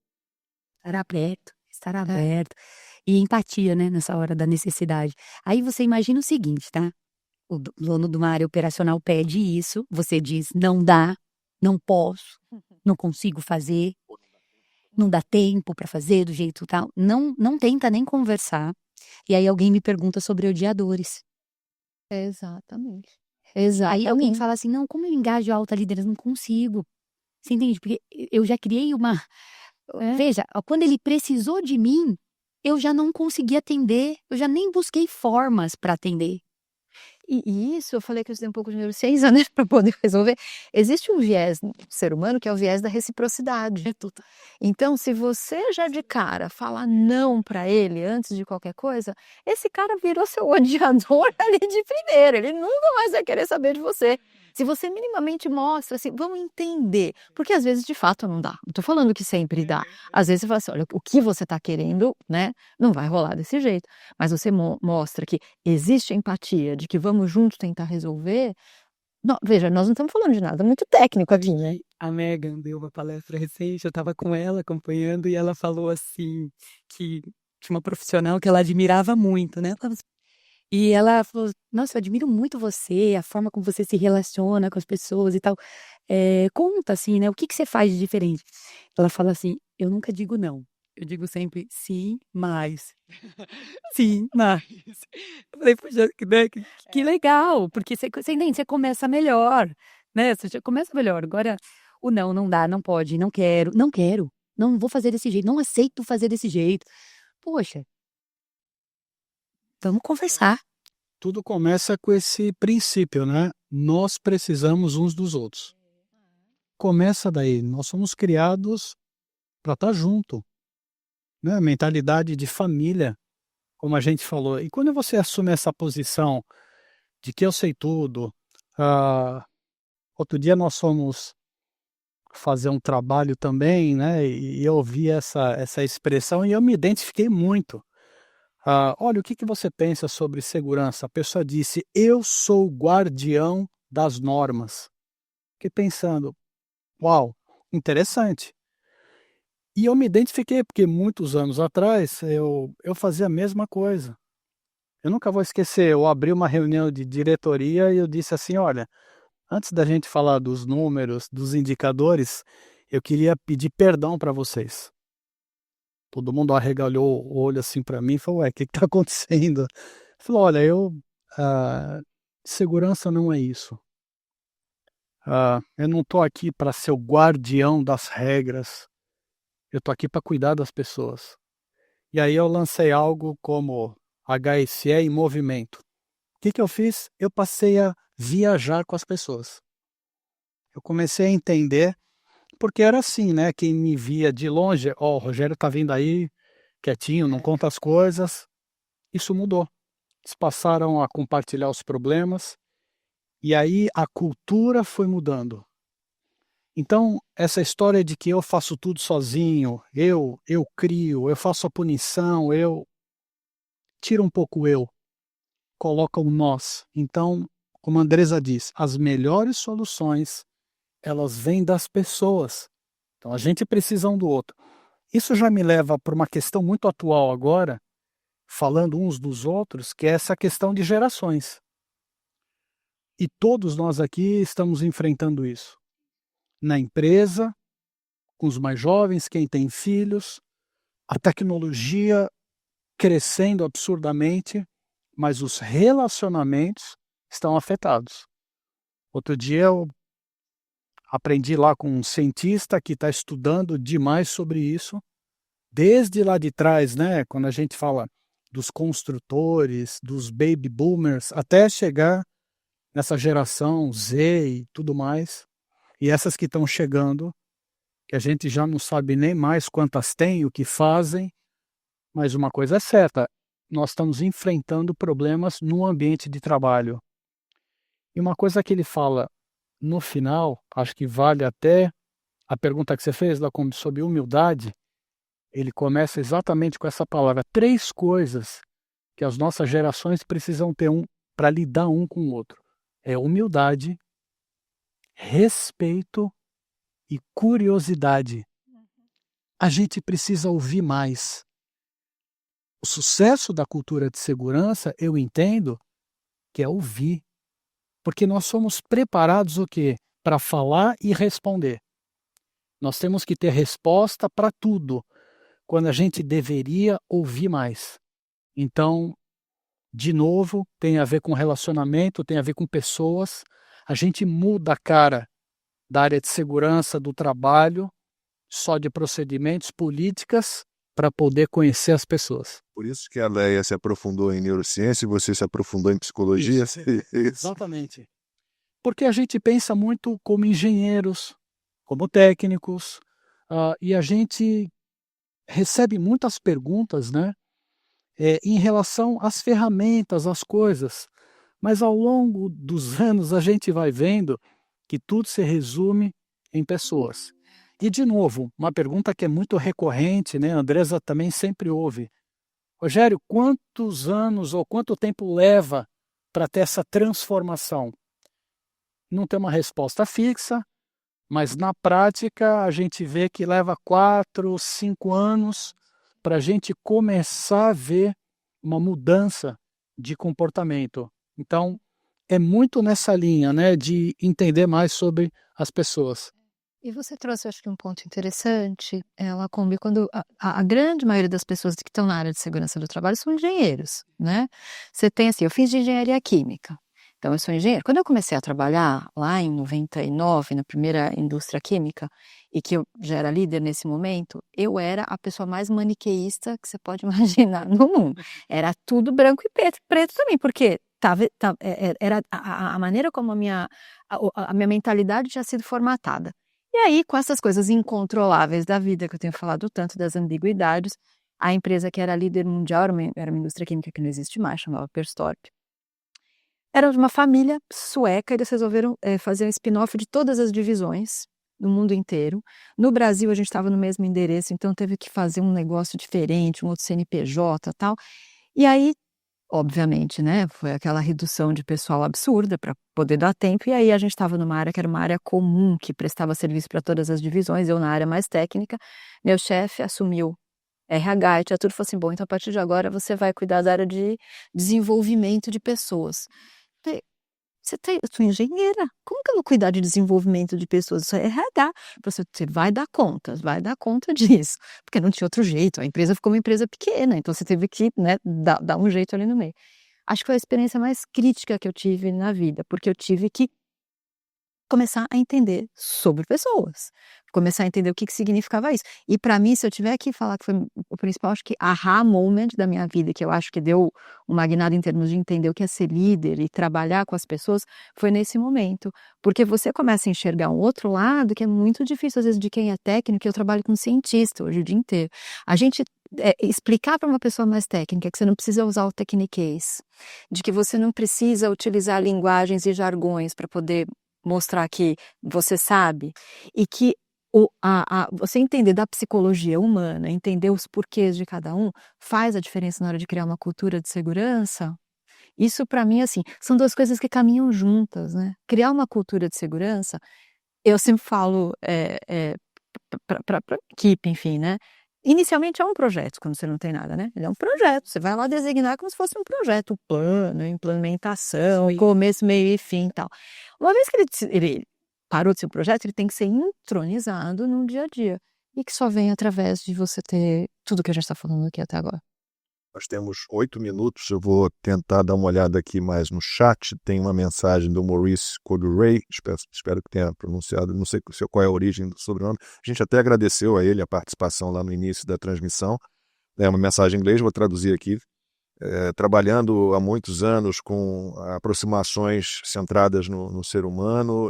Estar aberto. E empatia, né, nessa hora da necessidade. Aí você imagina o seguinte, tá? O dono de uma área operacional pede isso, você diz, não dá, não posso, não consigo fazer, não dá tempo para fazer do jeito tal. Não tenta nem conversar. E aí alguém me pergunta sobre odiadores. Exatamente. Aí alguém fala assim, não, como eu engajo a alta liderança? Não consigo. Você entende? Porque eu já criei uma... Veja, quando ele precisou de mim, eu já não consegui atender. Eu já nem busquei formas para atender. E isso, eu falei que eu estudei um pouco de neurociência, né, para poder resolver. Existe um viés no ser humano que é o viés da reciprocidade. Então, se você já de cara fala não para ele antes de qualquer coisa, esse cara virou seu odiador ali de primeira. Ele nunca mais vai querer saber de você. Se você minimamente mostra, assim, vamos entender. Porque às vezes, de fato, não dá. Não estou falando que sempre dá. Às vezes você fala assim, olha, o que você está querendo, né, não vai rolar desse jeito. Mas você mostra que existe empatia, de que vamos juntos tentar resolver. Não, veja, nós não estamos falando de nada muito técnico aqui, né? A Megan deu uma palestra recente, eu estava com ela acompanhando e ela falou assim, que tinha uma profissional que ela admirava muito, né? E ela falou, nossa, eu admiro muito você, a forma como você se relaciona com as pessoas e tal. Conta, assim, né? O que você faz de diferente? Ela fala assim, eu nunca digo não. Eu digo sempre sim, mas. Sim, mas. Eu falei, poxa, né, que legal, porque você começa melhor, né? Você já começa melhor. Agora, o não dá, não pode, não quero, não vou fazer desse jeito, não aceito fazer desse jeito. Poxa, vamos conversar. Tudo começa com esse princípio, né? Nós precisamos uns dos outros. Começa daí. Nós somos criados para estar junto, né? Mentalidade de família, como a gente falou. E quando você assume essa posição de que eu sei tudo, outro dia nós fomos fazer um trabalho também, né? E eu ouvi essa expressão e eu me identifiquei muito. Olha, o que você pensa sobre segurança? A pessoa disse, eu sou o guardião das normas. Fiquei pensando, uau, interessante. E eu me identifiquei, porque muitos anos atrás eu fazia a mesma coisa. Eu nunca vou esquecer, eu abri uma reunião de diretoria e eu disse assim, olha, antes da gente falar dos números, dos indicadores, eu queria pedir perdão para vocês. Todo mundo arregalou o olho assim para mim e falou, ué, o que está acontecendo? Falou, olha, segurança não é isso. Eu não estou aqui para ser o guardião das regras. Eu estou aqui para cuidar das pessoas. E aí eu lancei algo como HSE em movimento. O que eu fiz? Eu passei a viajar com as pessoas. Eu comecei a entender, porque era assim, né? Quem me via de longe, o Rogério tá vindo aí, quietinho, não conta as coisas. Isso mudou. Eles passaram a compartilhar os problemas, e aí a cultura foi mudando. Então, essa história de que eu faço tudo sozinho, eu crio, eu faço a punição, tira um pouco eu, coloca o nós. Então, como a Andresa diz, as melhores soluções, elas vêm das pessoas. Então, a gente precisa um do outro. Isso já me leva para uma questão muito atual agora, falando uns dos outros, que é essa questão de gerações. E todos nós aqui estamos enfrentando isso. Na empresa, com os mais jovens, quem tem filhos, a tecnologia crescendo absurdamente, mas os relacionamentos estão afetados. Outro dia eu aprendi lá com um cientista que está estudando demais sobre isso, desde lá de trás, né, quando a gente fala dos construtores, dos baby boomers, até chegar nessa geração Z e tudo mais, e essas que estão chegando, que a gente já não sabe nem mais quantas têm, o que fazem, mas uma coisa é certa, nós estamos enfrentando problemas no ambiente de trabalho. E uma coisa que ele fala no final, acho que vale até a pergunta que você fez lá sobre humildade, ele começa exatamente com essa palavra. 3 coisas que as nossas gerações precisam ter para lidar um com o outro. É humildade, respeito e curiosidade. A gente precisa ouvir mais. O sucesso da cultura de segurança, eu entendo, que é ouvir. Porque nós somos preparados o quê? Para falar e responder. Nós temos que ter resposta para tudo, quando a gente deveria ouvir mais. Então, de novo, tem a ver com relacionamento, tem a ver com pessoas. A gente muda a cara da área de segurança, do trabalho, só de procedimentos, políticas, para poder conhecer as pessoas. Por isso que a Leia se aprofundou em neurociência e você se aprofundou em psicologia? Isso. Exatamente. Porque a gente pensa muito como engenheiros, como técnicos, e a gente recebe muitas perguntas, né, em relação às ferramentas, às coisas. Mas ao longo dos anos a gente vai vendo que tudo se resume em pessoas. E, de novo, uma pergunta que é muito recorrente, né? A Andresa também sempre ouve. Rogério, quantos anos ou quanto tempo leva para ter essa transformação? Não tem uma resposta fixa, mas na prática a gente vê que leva 4, 5 anos para a gente começar a ver uma mudança de comportamento. Então, é muito nessa linha, né, de entender mais sobre as pessoas. E você trouxe, acho que um ponto interessante, Lacombe, quando a grande maioria das pessoas que estão na área de segurança do trabalho são engenheiros, né? Você tem assim, eu fiz de engenharia química, então eu sou engenheiro. Quando eu comecei a trabalhar lá em 99, na primeira indústria química, e que eu já era líder nesse momento, eu era a pessoa mais maniqueísta que você pode imaginar no mundo. Era tudo branco e preto também, porque era a maneira como a minha mentalidade tinha sido formatada. E aí, com essas coisas incontroláveis da vida, que eu tenho falado tanto, das ambiguidades, a empresa que era líder mundial, era uma indústria química que não existe mais, chamava Perstorp. Era de uma família sueca, eles resolveram fazer um spin-off de todas as divisões no mundo inteiro. No Brasil, a gente estava no mesmo endereço, então teve que fazer um negócio diferente, um outro CNPJ e tal. E aí, obviamente, né, foi aquela redução de pessoal absurda para poder dar tempo. E aí a gente estava numa área que era uma área comum, que prestava serviço para todas as divisões, eu na área mais técnica. Meu chefe assumiu RH e tinha tudo, falou assim, bom, então a partir de agora você vai cuidar da área de desenvolvimento de pessoas. Falei, eu sou engenheira, como que eu vou cuidar de desenvolvimento de pessoas? Isso é RH. Você vai dar conta disso, porque não tinha outro jeito, a empresa ficou uma empresa pequena, então você teve que, né, dar um jeito ali no meio. Acho que foi a experiência mais crítica que eu tive na vida, porque eu tive que começar a entender sobre pessoas, começar a entender o que significava isso. E para mim, se eu tiver que falar que foi o principal, acho que aha moment da minha vida, que eu acho que deu uma guinada em termos de entender o que é ser líder e trabalhar com as pessoas, foi nesse momento. Porque você começa a enxergar um outro lado que é muito difícil, às vezes, de quem é técnico, eu trabalho com cientista hoje o dia inteiro. A gente explicar para uma pessoa mais técnica que você não precisa usar o techniquez, de que você não precisa utilizar linguagens e jargões para poder mostrar que você sabe, e que você entender da psicologia humana, entender os porquês de cada um, faz a diferença na hora de criar uma cultura de segurança. Isso para mim, assim, são duas coisas que caminham juntas, né? Criar uma cultura de segurança, eu sempre falo para equipe, enfim, né? Inicialmente é um projeto, quando você não tem nada, né? Ele é um projeto, você vai lá designar como se fosse um projeto, o plano, implementação, começo, meio e fim e tal. Uma vez que ele parou de ser um projeto, ele tem que ser entronizado no dia a dia, e que só vem através de você ter tudo que a gente está falando aqui até agora. Nós temos 8 minutos, eu vou tentar dar uma olhada aqui mais no chat. Tem uma mensagem do Maurice Corduray, espero que tenha pronunciado, não sei qual é a origem do sobrenome. A gente até agradeceu a ele a participação lá no início da transmissão. É uma mensagem em inglês, vou traduzir aqui. Trabalhando há muitos anos com aproximações centradas no ser humano,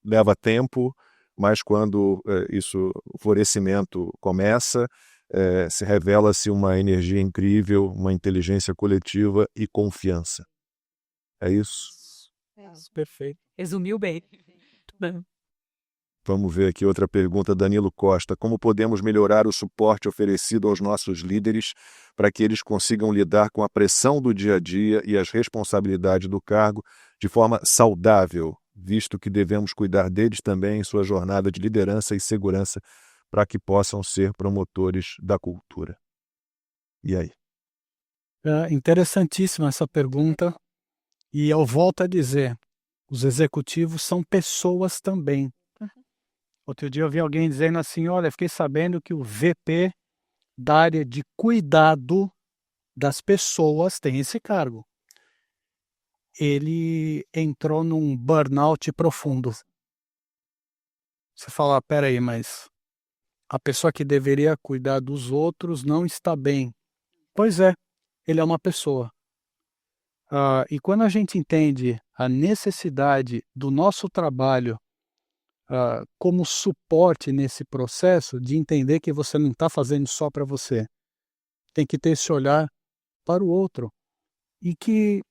leva tempo, mas quando o florescimento começa, se revela-se uma energia incrível, uma inteligência coletiva e confiança. É isso? Perfeito. Resumiu bem. Muito bem. Vamos ver aqui outra pergunta, Danilo Costa. Como podemos melhorar o suporte oferecido aos nossos líderes para que eles consigam lidar com a pressão do dia a dia e as responsabilidades do cargo de forma saudável, visto que devemos cuidar deles também em sua jornada de liderança e segurança para que possam ser promotores da cultura? E aí? Interessantíssima essa pergunta, e eu volto a dizer, os executivos são pessoas também. Outro dia eu vi alguém dizendo assim, olha, fiquei sabendo que o VP da área de cuidado das pessoas tem esse cargo. Ele entrou num burnout profundo. Você fala, peraí, mas a pessoa que deveria cuidar dos outros não está bem. Pois é, ele é uma pessoa. E quando a gente entende a necessidade do nosso trabalho como suporte nesse processo, de entender que você não está fazendo só para você, tem que ter esse olhar para o outro. E que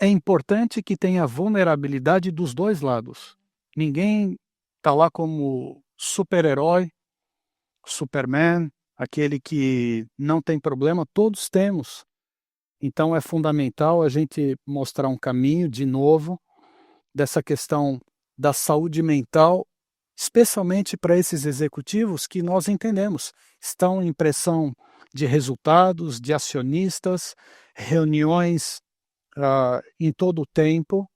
é importante que tenha vulnerabilidade dos dois lados. Ninguém está lá como super-herói, Superman, aquele que não tem problema, todos temos. Então é fundamental a gente mostrar um caminho, de novo, dessa questão da saúde mental, especialmente para esses executivos que nós entendemos, estão em pressão de resultados, de acionistas, reuniões em todo o tempo,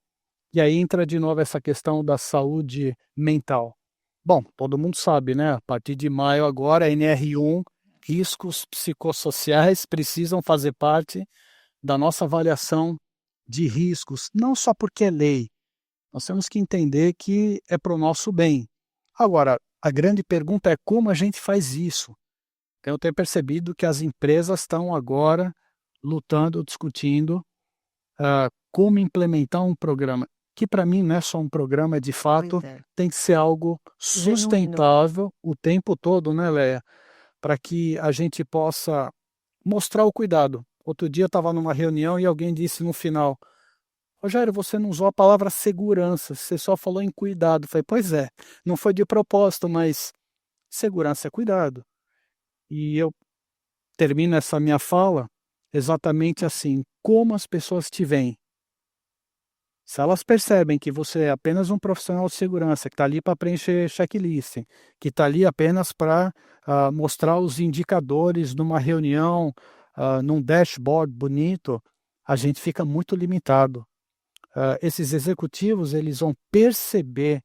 e aí entra de novo essa questão da saúde mental. Bom, todo mundo sabe, né? A partir de maio agora, NR1, riscos psicossociais precisam fazer parte da nossa avaliação de riscos, não só porque é lei. Nós temos que entender que é para o nosso bem. Agora, a grande pergunta é como a gente faz isso. Então, eu tenho percebido que as empresas estão agora lutando, discutindo como implementar um programa. que para mim não é só um programa, de fato, Pois é. tem que ser algo Genuíno. sustentável o tempo todo, né, Leia? Para que a gente possa mostrar o cuidado. Outro dia eu estava numa reunião e alguém disse no final: Rogério, você não usou a palavra segurança, você só falou em cuidado. Eu falei, pois é, não foi de propósito, mas segurança é cuidado. E eu termino essa minha fala exatamente assim: como as pessoas te veem. Se elas percebem que você é apenas um profissional de segurança, que está ali para preencher checklist, que está ali apenas para mostrar os indicadores numa reunião, num dashboard bonito, a gente fica muito limitado. Esses executivos, eles vão perceber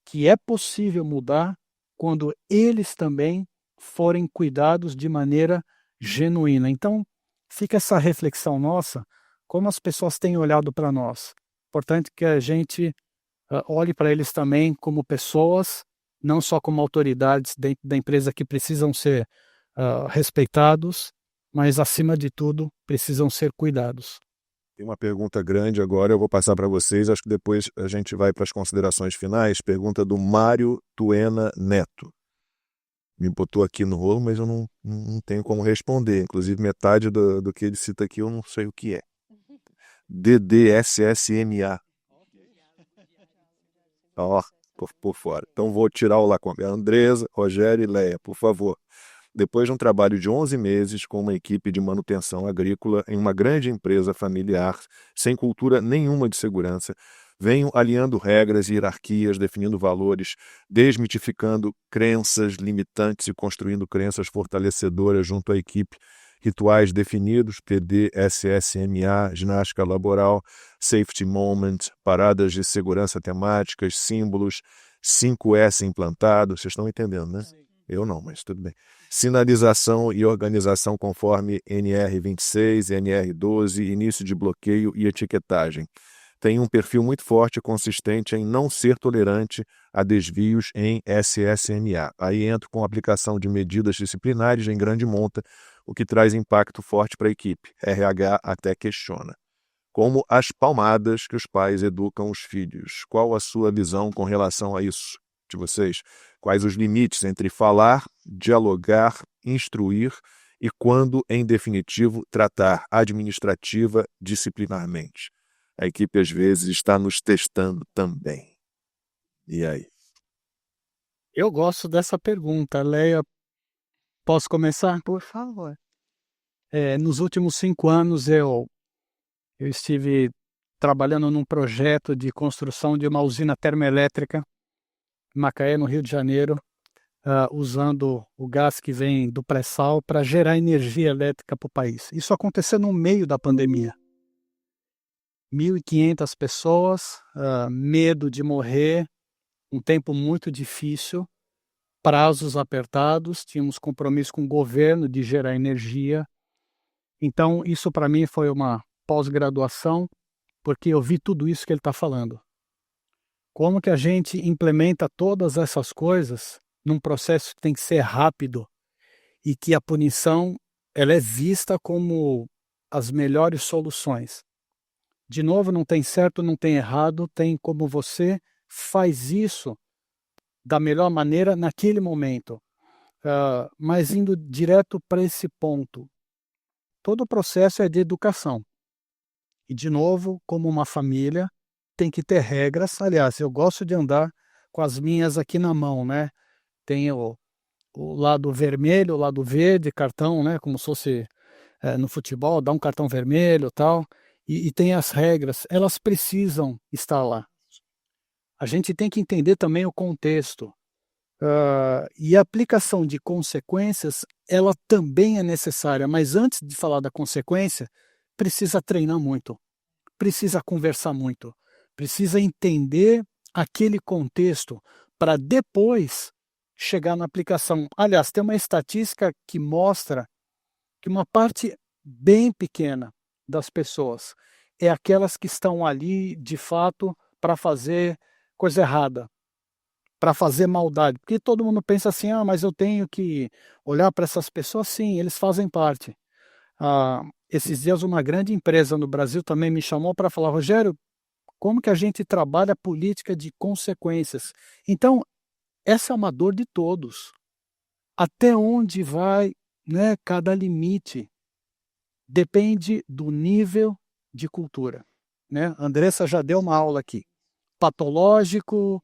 que é possível mudar quando eles também forem cuidados de maneira genuína. Então, fica essa reflexão nossa, como as pessoas têm olhado para nós. Importante que a gente olhe para eles também como pessoas, não só como autoridades dentro da empresa que precisam ser respeitados, mas, acima de tudo, precisam ser cuidados. Tem uma pergunta grande agora, eu vou passar para vocês, acho que depois a gente vai para as considerações finais. Pergunta do Mário Tuena Neto. Me botou aqui no rolo, mas eu não tenho como responder. Inclusive, metade do que ele cita aqui eu não sei o que é. DDSSMA. Ó, por fora. Então vou tirar o lá com a Andresa, Rogério e Leia, por favor. Depois de um trabalho de 11 meses com uma equipe de manutenção agrícola em uma grande empresa familiar, sem cultura nenhuma de segurança, venho alinhando regras e hierarquias, definindo valores, desmitificando crenças limitantes e construindo crenças fortalecedoras junto à equipe, rituais definidos, PD, SSMA, ginástica laboral, safety moment, paradas de segurança temáticas, símbolos, 5S implantados, vocês estão entendendo, né? Eu não, mas tudo bem. Sinalização e organização conforme NR26, NR12, início de bloqueio e etiquetagem. Tem um perfil muito forte e consistente em não ser tolerante a desvios em SSMA. Aí entro com a aplicação de medidas disciplinares em grande monta, o que traz impacto forte para a equipe. RH até questiona. Como as palmadas que os pais educam os filhos. Qual a sua visão com relação a isso de vocês? Quais os limites entre falar, dialogar, instruir e quando, em definitivo, tratar administrativa disciplinarmente? A equipe, às vezes, está nos testando também. E aí? Eu gosto dessa pergunta. Leia, posso começar? Por favor. Nos últimos 5 anos, eu estive trabalhando num projeto de construção de uma usina termoelétrica em Macaé, no Rio de Janeiro, usando o gás que vem do pré-sal para gerar energia elétrica para o país. Isso aconteceu no meio da pandemia. 1.500 pessoas, medo de morrer, um tempo muito difícil, prazos apertados, tínhamos compromisso com o governo de gerar energia. Então, isso para mim foi uma pós-graduação, porque eu vi tudo isso que ele está falando. Como que a gente implementa todas essas coisas num processo que tem que ser rápido e que a punição ela é vista como as melhores soluções. De novo, não tem certo, não tem errado, tem como você faz isso da melhor maneira naquele momento. Mas indo direto para esse ponto, todo o processo é de educação. E, de novo, como uma família, tem que ter regras. Aliás, eu gosto de andar com as minhas aqui na mão, né? Tem o lado vermelho, o lado verde, cartão, né? Como se fosse no futebol, dá um cartão vermelho e tal. E tem as regras, elas precisam estar lá. A gente tem que entender também o contexto. E a aplicação de consequências, ela também é necessária. Mas antes de falar da consequência, precisa treinar muito, precisa conversar muito, precisa entender aquele contexto para depois chegar na aplicação. Aliás, tem uma estatística que mostra que uma parte bem pequena das pessoas é aquelas que estão ali, de fato, para fazer coisa errada, para fazer maldade. Porque todo mundo pensa assim, mas eu tenho que olhar para essas pessoas. Sim, eles fazem parte. Esses dias uma grande empresa no Brasil também me chamou para falar, Rogério, como que a gente trabalha a política de consequências. Então, essa é uma dor de todos. Até onde vai, né, cada limite depende do nível de cultura, né? A Andressa já deu uma aula aqui. Patológico,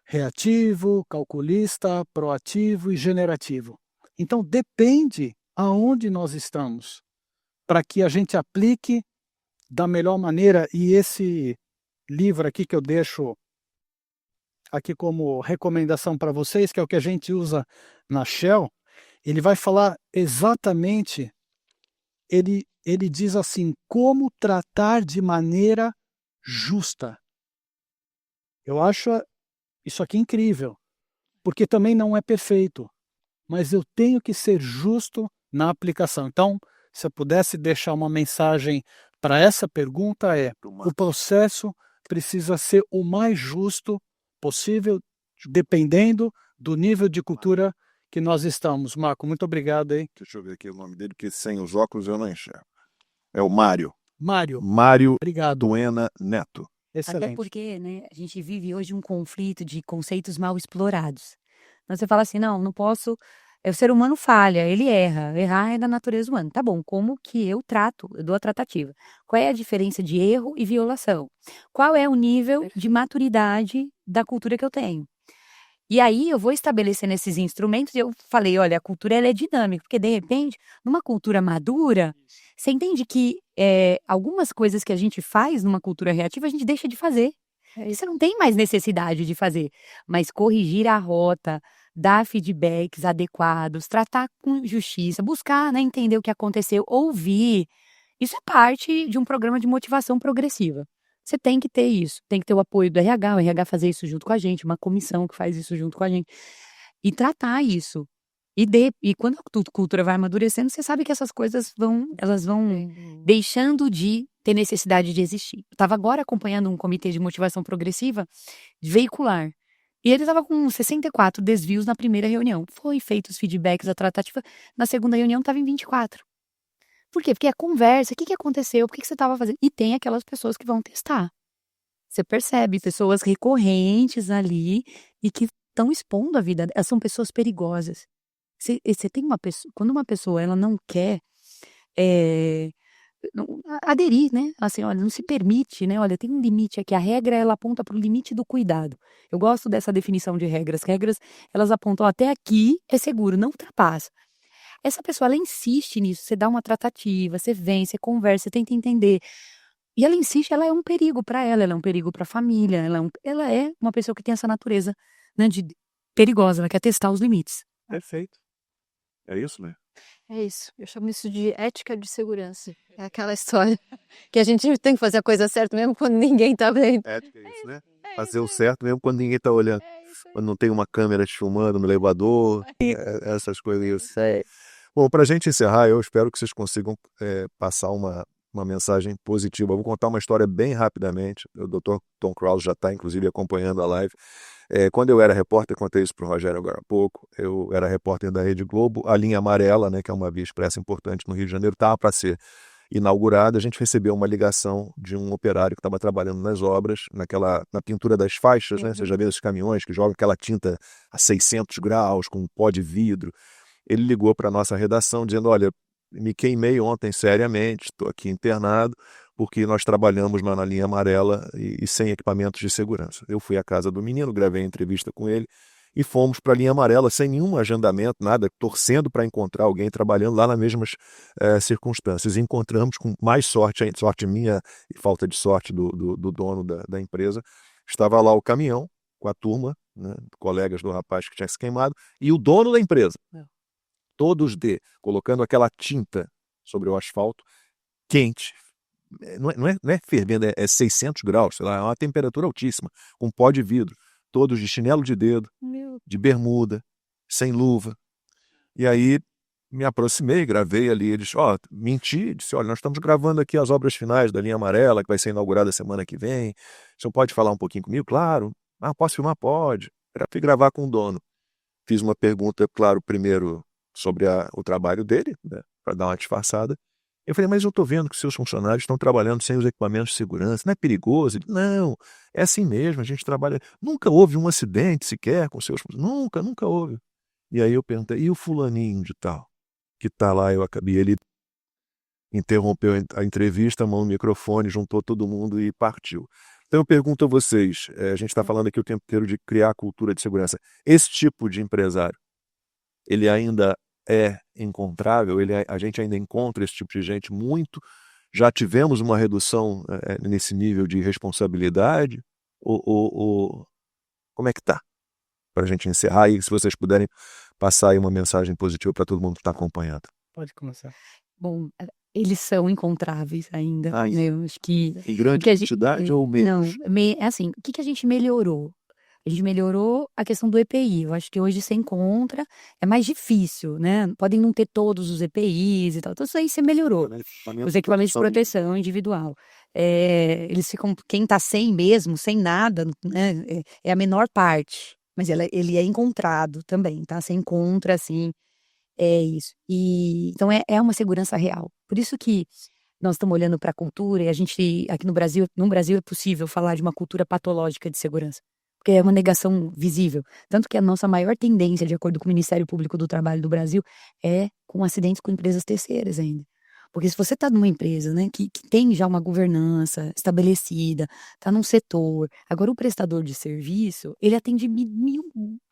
reativo, calculista, proativo e generativo. Então, depende aonde nós estamos para que a gente aplique da melhor maneira. E esse livro aqui que eu deixo aqui como recomendação para vocês, que é o que a gente usa na Shell, ele vai falar exatamente, ele diz assim, como tratar de maneira justa. Eu acho isso aqui incrível, porque também não é perfeito, mas eu tenho que ser justo na aplicação. Então, se eu pudesse deixar uma mensagem para essa pergunta o processo precisa ser o mais justo possível, dependendo do nível de cultura que nós estamos. Marco, muito obrigado aí. Deixa eu ver aqui o nome dele, porque sem os óculos eu não enxergo. É o Mário. Mário, obrigado. Duena Neto. Excelente. Até porque, né, a gente vive hoje um conflito de conceitos mal explorados. Então você fala assim, não posso. O ser humano falha, ele erra. Errar é da natureza humana. Tá bom, como que eu trato? Eu dou a tratativa. Qual é a diferença de erro e violação? Qual é o nível de maturidade da cultura que eu tenho? E aí eu vou estabelecendo esses instrumentos e eu falei, olha, a cultura ela é dinâmica, porque de repente, numa cultura madura, você entende que algumas coisas que a gente faz numa cultura reativa, a gente deixa de fazer. Você não tem mais necessidade de fazer, mas corrigir a rota, dar feedbacks adequados, tratar com justiça, buscar, né, entender o que aconteceu, ouvir. Isso é parte de um programa de motivação progressiva. Você tem que ter isso, tem que ter o apoio do RH, o RH fazer isso junto com a gente, uma comissão que faz isso junto com a gente, e tratar isso. E quando a cultura vai amadurecendo, você sabe que essas coisas vão deixando de ter necessidade de existir. Eu estava agora acompanhando um comitê de motivação progressiva veicular, e ele estava com 64 desvios na primeira reunião. Foi feito os feedbacks, a tratativa, na segunda reunião estava em 24. Por quê? Porque a conversa, o que aconteceu, por que você estava fazendo? E tem aquelas pessoas que vão testar. Você percebe, pessoas recorrentes ali e que estão expondo a vida, elas são pessoas perigosas. Você tem uma pessoa, quando uma pessoa ela não quer aderir, né? Assim, olha, não se permite, né? Olha, tem um limite aqui. A regra, ela aponta para o limite do cuidado. Eu gosto dessa definição de regras. Regras, elas apontam até aqui é seguro, não ultrapassa. Essa pessoa, ela insiste nisso. Você dá uma tratativa, você vem, você conversa, você tenta entender. E ela insiste, ela é um perigo para ela é um perigo para a família. Ela é uma pessoa que tem essa natureza, né, de perigosa. Ela quer testar os limites. Perfeito. É isso, né? É isso. Eu chamo isso de ética de segurança. É aquela história que a gente tem que fazer a coisa certa mesmo quando ninguém tá vendo. Ética é isso, né? Fazer o certo mesmo quando ninguém tá olhando. Quando não tem uma câmera te filmando no elevador, essas coisas. Bom, para a gente encerrar, eu espero que vocês consigam passar uma mensagem positiva. Eu vou contar uma história bem rapidamente. O Dr. Tom Krause já está, inclusive, acompanhando a live. Quando eu era repórter, contei isso para o Rogério agora há pouco, eu era repórter da Rede Globo, a linha amarela, né, que é uma via expressa importante no Rio de Janeiro, estava para ser inaugurada. A gente recebeu uma ligação de um operário que estava trabalhando nas obras, na pintura das faixas, né? Você já vê esses caminhões que jogam aquela tinta a 600 graus, com um pó de vidro. Ele ligou para a nossa redação dizendo, olha, me queimei ontem seriamente, estou aqui internado, porque nós trabalhamos na linha amarela e sem equipamentos de segurança. Eu fui à casa do menino, gravei a entrevista com ele e fomos para a linha amarela sem nenhum agendamento, nada, torcendo para encontrar alguém trabalhando lá nas mesmas circunstâncias. E encontramos, com mais sorte minha e falta de sorte do dono da empresa, estava lá o caminhão com a turma, né, colegas do rapaz que tinha se queimado, e o dono da empresa. Todos colocando aquela tinta sobre o asfalto, quente, não é fervendo, é 600 graus, sei lá, é uma temperatura altíssima, com pó de vidro, todos de chinelo de dedo, de bermuda, sem luva. E aí me aproximei, gravei ali, eles, menti, disse, olha, nós estamos gravando aqui as obras finais da linha amarela, que vai ser inaugurada semana que vem, o senhor pode falar um pouquinho comigo? Claro. Posso filmar? Pode. Fui gravar com o dono. Fiz uma pergunta, claro, primeiro sobre o trabalho dele, né, para dar uma disfarçada, Eu falei, mas eu estou vendo que seus funcionários estão trabalhando sem os equipamentos de segurança, não é perigoso? Ele, não, é assim mesmo, a gente trabalha. Nunca houve um acidente sequer com seus funcionários, nunca houve. E aí eu perguntei, e o fulaninho de tal, que está lá, eu acabei, ele interrompeu a entrevista, mão no microfone, juntou todo mundo e partiu. Então eu pergunto a vocês, a gente está falando aqui o tempo inteiro de criar cultura de segurança. Esse tipo de empresário, ele ainda é encontrável? A gente ainda encontra esse tipo de gente muito? Já tivemos uma redução nesse nível de responsabilidade? Como é que está? Para a gente encerrar e se vocês puderem passar aí uma mensagem positiva para todo mundo que está acompanhando. Pode começar. Bom, eles são encontráveis ainda, Ah, né? Eu acho que em grande que a gente quantidade ou não, menos? é assim, o que a gente melhorou? A gente melhorou a questão do EPI. Eu acho que hoje você encontra, é mais difícil, né? Podem não ter todos os EPIs e tal. Então, isso aí você melhorou. Os equipamentos de proteção individual. Eles ficam, quem está sem mesmo, sem nada, né? É a menor parte. Mas ele é encontrado também, tá? Você encontra, assim, é isso. Então, é uma segurança real. Por isso que nós estamos olhando para a cultura e a gente, aqui no Brasil é possível falar de uma cultura patológica de segurança. Porque é uma negação visível. Tanto que a nossa maior tendência, de acordo com o Ministério Público do Trabalho do Brasil, é com acidentes com empresas terceiras ainda. Porque se você está numa empresa, né, que tem já uma governança estabelecida, está num setor, agora o prestador de serviço, ele atende mil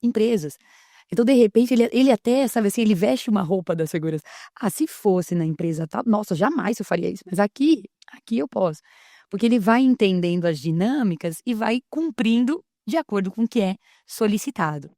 empresas. Então, de repente, ele até, sabe assim, ele veste uma roupa da segurança. Ah, se fosse na empresa tal, nossa, jamais eu faria isso. Mas aqui eu posso. Porque ele vai entendendo as dinâmicas e vai cumprindo de acordo com o que é solicitado.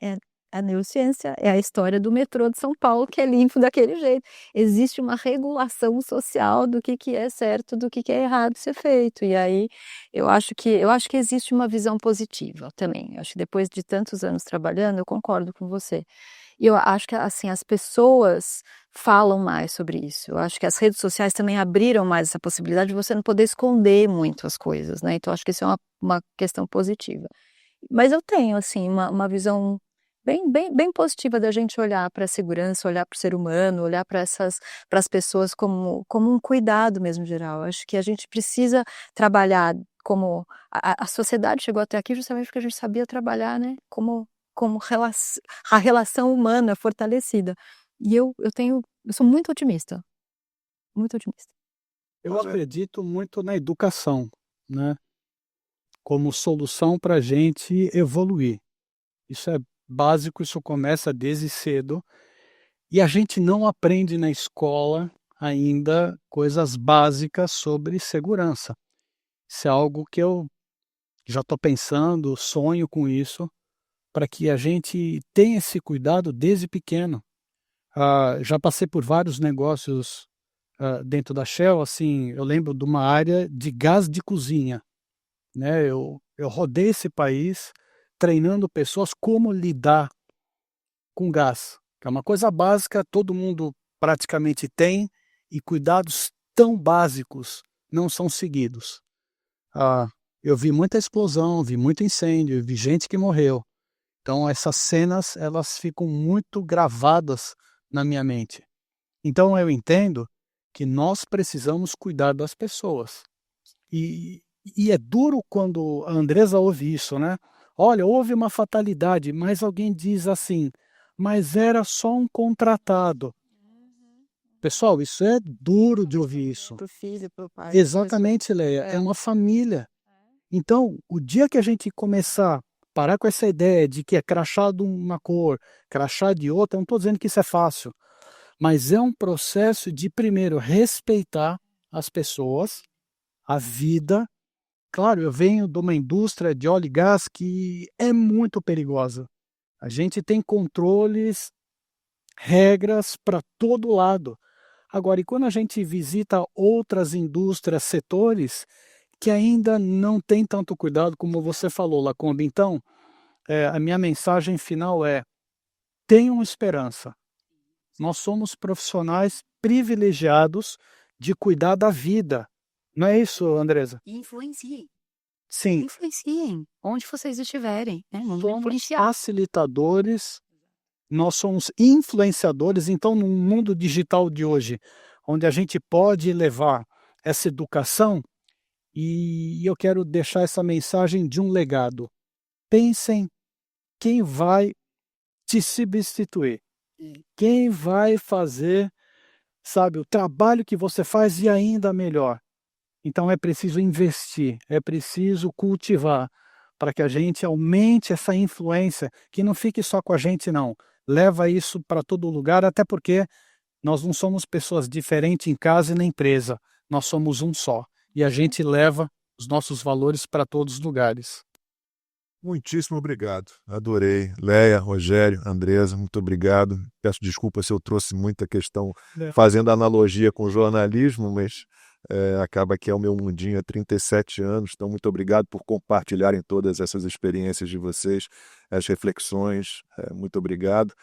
É a neurociência, é a história do metrô de São Paulo, que é limpo daquele jeito. Existe uma regulação social do que é certo, do que é errado ser feito. E aí eu acho que existe uma visão positiva também. Eu acho que depois de tantos anos trabalhando, eu concordo com você. E eu acho que assim, as pessoas falam mais sobre isso. Eu acho que as redes sociais também abriram mais essa possibilidade de você não poder esconder muito as coisas, né? Então, acho que isso é uma questão positiva. Mas eu tenho, assim, uma visão bem positiva da gente olhar para a segurança, olhar para o ser humano, olhar para as pessoas como um cuidado mesmo geral. Acho que a gente precisa trabalhar como a sociedade chegou até aqui justamente porque a gente sabia trabalhar, né? Como a relação humana fortalecida. E eu sou muito otimista. Muito otimista. Eu acredito muito na educação, né? Como solução para a gente evoluir. Isso é básico, isso começa desde cedo. E a gente não aprende na escola ainda coisas básicas sobre segurança. Isso é algo que eu já estou pensando, sonho com isso, para que a gente tenha esse cuidado desde pequeno. Já passei por vários negócios dentro da Shell, assim, eu lembro de uma área de gás de cozinha, né? Eu rodei esse país treinando pessoas como lidar com gás, que é uma coisa básica, todo mundo praticamente tem, e cuidados tão básicos não são seguidos. Eu vi muita explosão, vi muito incêndio, vi gente que morreu. Então essas cenas, elas ficam muito gravadas na minha mente. Então eu entendo que nós precisamos cuidar das pessoas. E é duro quando a Andresa ouve isso, né? Olha, houve uma fatalidade, mas alguém diz assim, mas era só um contratado. Pessoal, isso é duro de ouvir isso. Pro filho, pro pai. Exatamente, Leia, é uma família. Então, o dia que a gente começar a parar com essa ideia de que é crachá de uma cor, crachá de outra, eu não estou dizendo que isso é fácil, mas é um processo de, primeiro, respeitar as pessoas, a vida. Claro, eu venho de uma indústria de óleo e gás que é muito perigosa. A gente tem controles, regras para todo lado. Agora, e quando a gente visita outras indústrias, setores, que ainda não tem tanto cuidado, como você falou, Lacombe, então, a minha mensagem final é: tenham esperança. Nós somos profissionais privilegiados de cuidar da vida. Não é isso, Andresa? Influenciem. Sim. Influenciem, onde vocês estiverem, né? Vamos Somos influenciar. facilitadores, nós somos influenciadores. Então, no mundo digital de hoje, onde a gente pode levar essa educação, e eu quero deixar essa mensagem de um legado. Pensem quem vai te substituir, quem vai fazer, sabe, o trabalho que você faz e ainda melhor. Então é preciso investir, é preciso cultivar, para que a gente aumente essa influência, que não fique só com a gente não. Leva isso para todo lugar, até porque nós não somos pessoas diferentes em casa e na empresa, nós somos um só. E a gente leva os nossos valores para todos os lugares. Muitíssimo obrigado, adorei. Leia, Rogério, Andresa, muito obrigado. Peço desculpa se eu trouxe muita questão fazendo analogia com o jornalismo, mas acaba que é o meu mundinho há 37 anos, então muito obrigado por compartilharem todas essas experiências de vocês, as reflexões, muito obrigado.